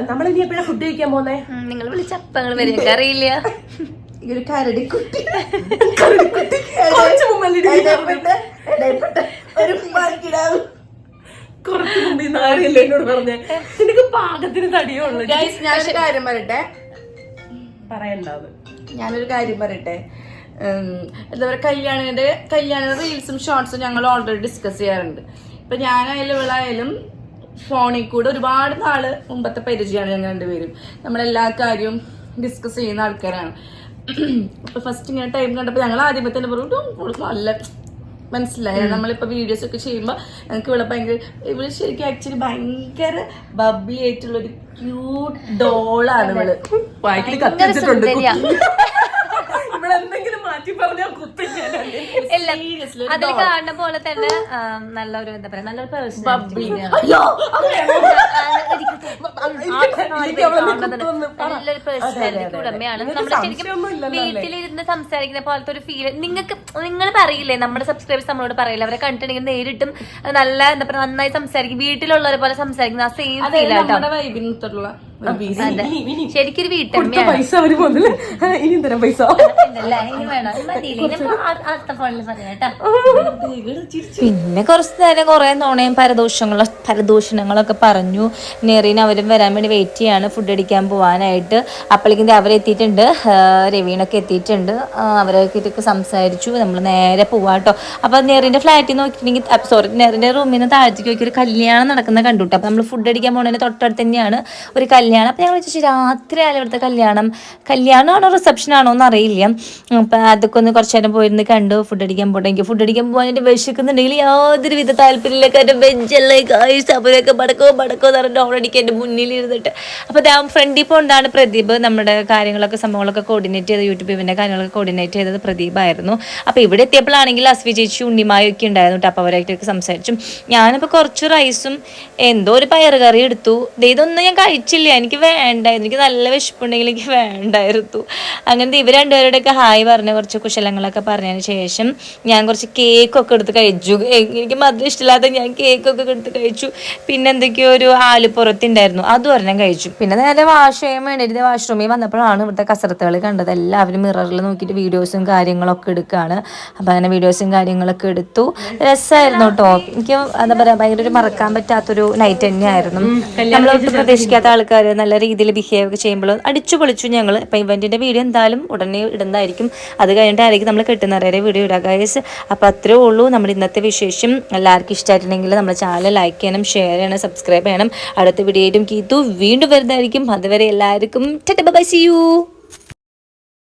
നമ്മളിനി എപ്പോഴാ ഫുഡ് കഴിക്കാൻ പോന്നേ? നിങ്ങൾ വിളിച്ചപ്പങ്ങൾ വരും, അറിയില്ല. ഒരു കരടിക്കുട്ടി കുറച്ച് മുമ്പ് നാരിയല്ലേ എന്നോട് പറഞ്ഞേ നിനക്ക് പാകത്തിന് തടിയുള്ളൂ. ഞാനൊരു കാര്യം പറയട്ടെ, പറയണ്ടാവ്. ഞാനൊരു കാര്യം പറയട്ടെ. എന്താ പറയുക, കല്യാണ റീൽസും ഷോർട്സും ഞങ്ങൾ ഓൾറെഡി ഡിസ്കസ് ചെയ്യാറുണ്ട്. ഇപ്പൊ ഞാനായാലും ഇവളായാലും ഫോണിൽ കൂടെ ഒരുപാട് നാള് മുമ്പത്തെ പരിചയമാണ് ഞങ്ങൾ രണ്ടുപേരും. നമ്മളെല്ലാ കാര്യവും ഡിസ്കസ് ചെയ്യുന്ന ആൾക്കാരാണ്. അപ്പൊ ഫസ്റ്റ് ഇങ്ങനെ ടൈം കണ്ടപ്പോൾ ഞങ്ങൾ ആദ്യമേ തന്നെ പറഞ്ഞു നല്ല മനസ്സിലായി. നമ്മളിപ്പോ വീഡിയോസ് ഒക്കെ ചെയ്യുമ്പോ ഞങ്ങൾക്ക് ഇവിടെ ഇവള് ശരിക്കും ആക്ച്വലി ഭയങ്കര ബബ്ലി ആയിട്ടുള്ള ഒരു ക്യൂട്ട് ഡോളാണ് ഇവള്. വായിക്കല് കത്തിച്ചിട്ടുണ്ട്. എന്തെങ്കിലും മാറ്റി പറഞ്ഞാൽ അതിൽ കാണുന്ന പോലെ തന്നെ നല്ലൊരു എന്താ പറയാ, നല്ലൊരു പേഴ്സണാലിറ്റി, നല്ലൊരു പേഴ്സണാലിറ്റി ഉടമയാണ്. നമ്മൾ ശരിക്കും വീട്ടിലിരുന്ന് സംസാരിക്കുന്ന പോലത്തെ ഒരു ഫീൽ നിങ്ങൾ പറയില്ലേ, നമ്മുടെ സബ്സ്ക്രൈബേഴ്സ് നമ്മളോട് പറയില്ല, അവരെ കണ്ടിട്ടുണ്ടെങ്കിൽ നേരിട്ടും നല്ല എന്താ പറയാ നന്നായി സംസാരിക്കും, വീട്ടിലുള്ളവരെ പോലെ സംസാരിക്കുന്ന ആ സെയിം ഫീൽ ആട്ടോ. ശരിക്കൊരു വീട്ടമ്മയാണ്. പൈസ അവര് പോകുന്നില്ല, ഇനിയും തരാം പൈസ. പിന്നെ കുറച്ച് നേരം കുറെ നോണയും പരദൂഷണങ്ങളൊക്കെ പറഞ്ഞു. നെറീൻ അവരും വരാൻ വേണ്ടി വെയിറ്റ് ചെയ്യാണ് ഫുഡ് അടിക്കാൻ പോവാനായിട്ട്. അപ്പോഴേക്കും അവരെത്തിയിട്ടുണ്ട്, രവീണൊക്കെ എത്തിയിട്ടുണ്ട്. അവരൊക്കെ സംസാരിച്ചു. നമ്മൾ നേരെ പോവാട്ടോ. അപ്പൊ നെറീന്റെ ഫ്ലാറ്റിൽ നോക്കിയിട്ടുണ്ടെങ്കിൽ നെറിന്റെ റൂമിൽ നിന്ന് താഴത്തേക്ക് നോക്കി ഒരു കല്യാണം നടക്കുന്ന കണ്ടുട്ടോ. അപ്പൊ നമ്മൾ ഫുഡ് അടിക്കാൻ പോകുന്നതിന് തൊട്ടടുത്ത് തന്നെയാണ് ഒരു കല്യാണം. അപ്പം ഞങ്ങൾ വെച്ചാൽ രാത്രിയായാലും ഇവിടുത്തെ കല്യാണമാണോ റിസപ്ഷൻ ആണോ എന്ന് അറിയില്ല. അപ്പം അതൊക്കെ ഒന്ന് കുറച്ച് നേരം പോയിരുന്ന് കണ്ടു. ഫുഡ് അടിക്കാൻ പോട്ടെ, എനിക്ക് ഫുഡ് അടിക്കാൻ പോകാനായിട്ട് വിശക്കുന്നുണ്ടെങ്കിൽ യാതൊരു വിധ താല്പര്യമില്ല. കാരണം വെജല്ലേ ഗായ്സ്, അവരൊക്കെ ബടക്കോ എന്ന് പറഞ്ഞിട്ട് ഓൾറെഡിക്ക് എൻ്റെ മുന്നിൽ ഇരുന്നിട്ട്. അപ്പോൾ ഫ്രണ്ടിൽ പോണ്ടാണ് പ്രദീപ്. നമ്മുടെ കാര്യങ്ങളൊക്കെ സംഭവങ്ങളൊക്കെ കോർഡിനേറ്റ് ചെയ്ത് യൂട്യൂബിൻ്റെ കാര്യങ്ങളൊക്കെ കോർഡിനേറ്റ് ചെയ്തത് പ്രദീപായിരുന്നു. അപ്പോൾ ഇവിടെ എത്തിയപ്പോഴാണെങ്കിൽ അസ്വി ചേച്ചി ഉണ്ണിമായൊക്കെ ഉണ്ടായിരുന്നു കേട്ടോ. അപ്പോൾ അവരായിട്ടൊക്കെ സംസാരിച്ചു. ഞാനിപ്പോൾ കുറച്ച് റൈസും എന്തോ ഒരു പയറ് കറി എടുത്തു. ഇതൊന്നും ഞാൻ കഴിച്ചില്ല, എനിക്ക് വേണ്ടായിരുന്നു. എനിക്ക് നല്ല വിശപ്പുണ്ടെങ്കിൽ എനിക്ക് വേണ്ടായിരുന്നു. അങ്ങനത്തെ ഇവർ രണ്ടുപേരുടെയൊക്കെ ഹായ് പറഞ്ഞ് കുറച്ച് കുശലങ്ങളൊക്കെ പറഞ്ഞതിന് ശേഷം ഞാൻ കുറച്ച് കേക്കൊക്കെ എടുത്ത് കഴിച്ചു. എനിക്ക് മധുരം ഇഷ്ടമില്ലാത്ത ഞാൻ കേക്കൊക്കെ എടുത്ത് കഴിച്ചു. കഴിച്ചു. പിന്നെ എന്തൊക്കെയോ ഒരു ആലുപ്പുറത്തുണ്ടായിരുന്നു, അതും ഒരെണ്ണം കഴിച്ചു. പിന്നെ നേരെ വാഷ് ചെയ്യാൻ വേണ്ടിയിട്ട് വാഷ്റൂമിൽ വന്നപ്പോഴാണ് ഇവിടുത്തെ കസരത്തുകൾ കണ്ടത്. എല്ലാവരും മിററിൽ നോക്കിയിട്ട് വീഡിയോസും കാര്യങ്ങളൊക്കെ എടുക്കുകയാണ്. അപ്പം അങ്ങനെ വീഡിയോസും കാര്യങ്ങളൊക്കെ എടുത്തു. രസമായിരുന്നു കേട്ടോ. എനിക്ക് എന്താ പറയുക, ഭയങ്കര ഒരു മറക്കാൻ പറ്റാത്തൊരു നൈറ്റ് തന്നെയായിരുന്നു. നമ്മളൊട്ടും പ്രതീക്ഷിക്കാത്ത ആൾക്കാർ നല്ല രീതിയിൽ ബിഹേവ് ഒക്കെ ചെയ്യുമ്പോൾ അടിച്ചു പൊളിച്ചു ഞങ്ങൾ. അപ്പം ഇവന്റിന്റെ വീഡിയോ എന്തായാലും ഉടനെ ഇടുന്നതായിരിക്കും. അത് കഴിഞ്ഞിട്ടായിരിക്കും നമ്മൾ കെട്ടുന്നവരെ വീഡിയോ ഇടുക ഗൈസ്. അപ്പം അത്രേ ഉള്ളൂ നമ്മുടെ ഇന്നത്തെ വിശേഷം. എല്ലാവർക്കും ഇഷ്ടമായിട്ടുണ്ടെങ്കിൽ നമ്മുടെ ചാനൽ ലൈക്ക് ചെയ്യണം, ഷെയർ ചെയ്യണം, സബ്സ്ക്രൈബ് ചെയ്യണം. അടുത്ത വീഡിയോയിലും കീത്തു വീണ്ടും വരുന്നതായിരിക്കും. അതുവരെ എല്ലാവർക്കും tata bye bye, see U.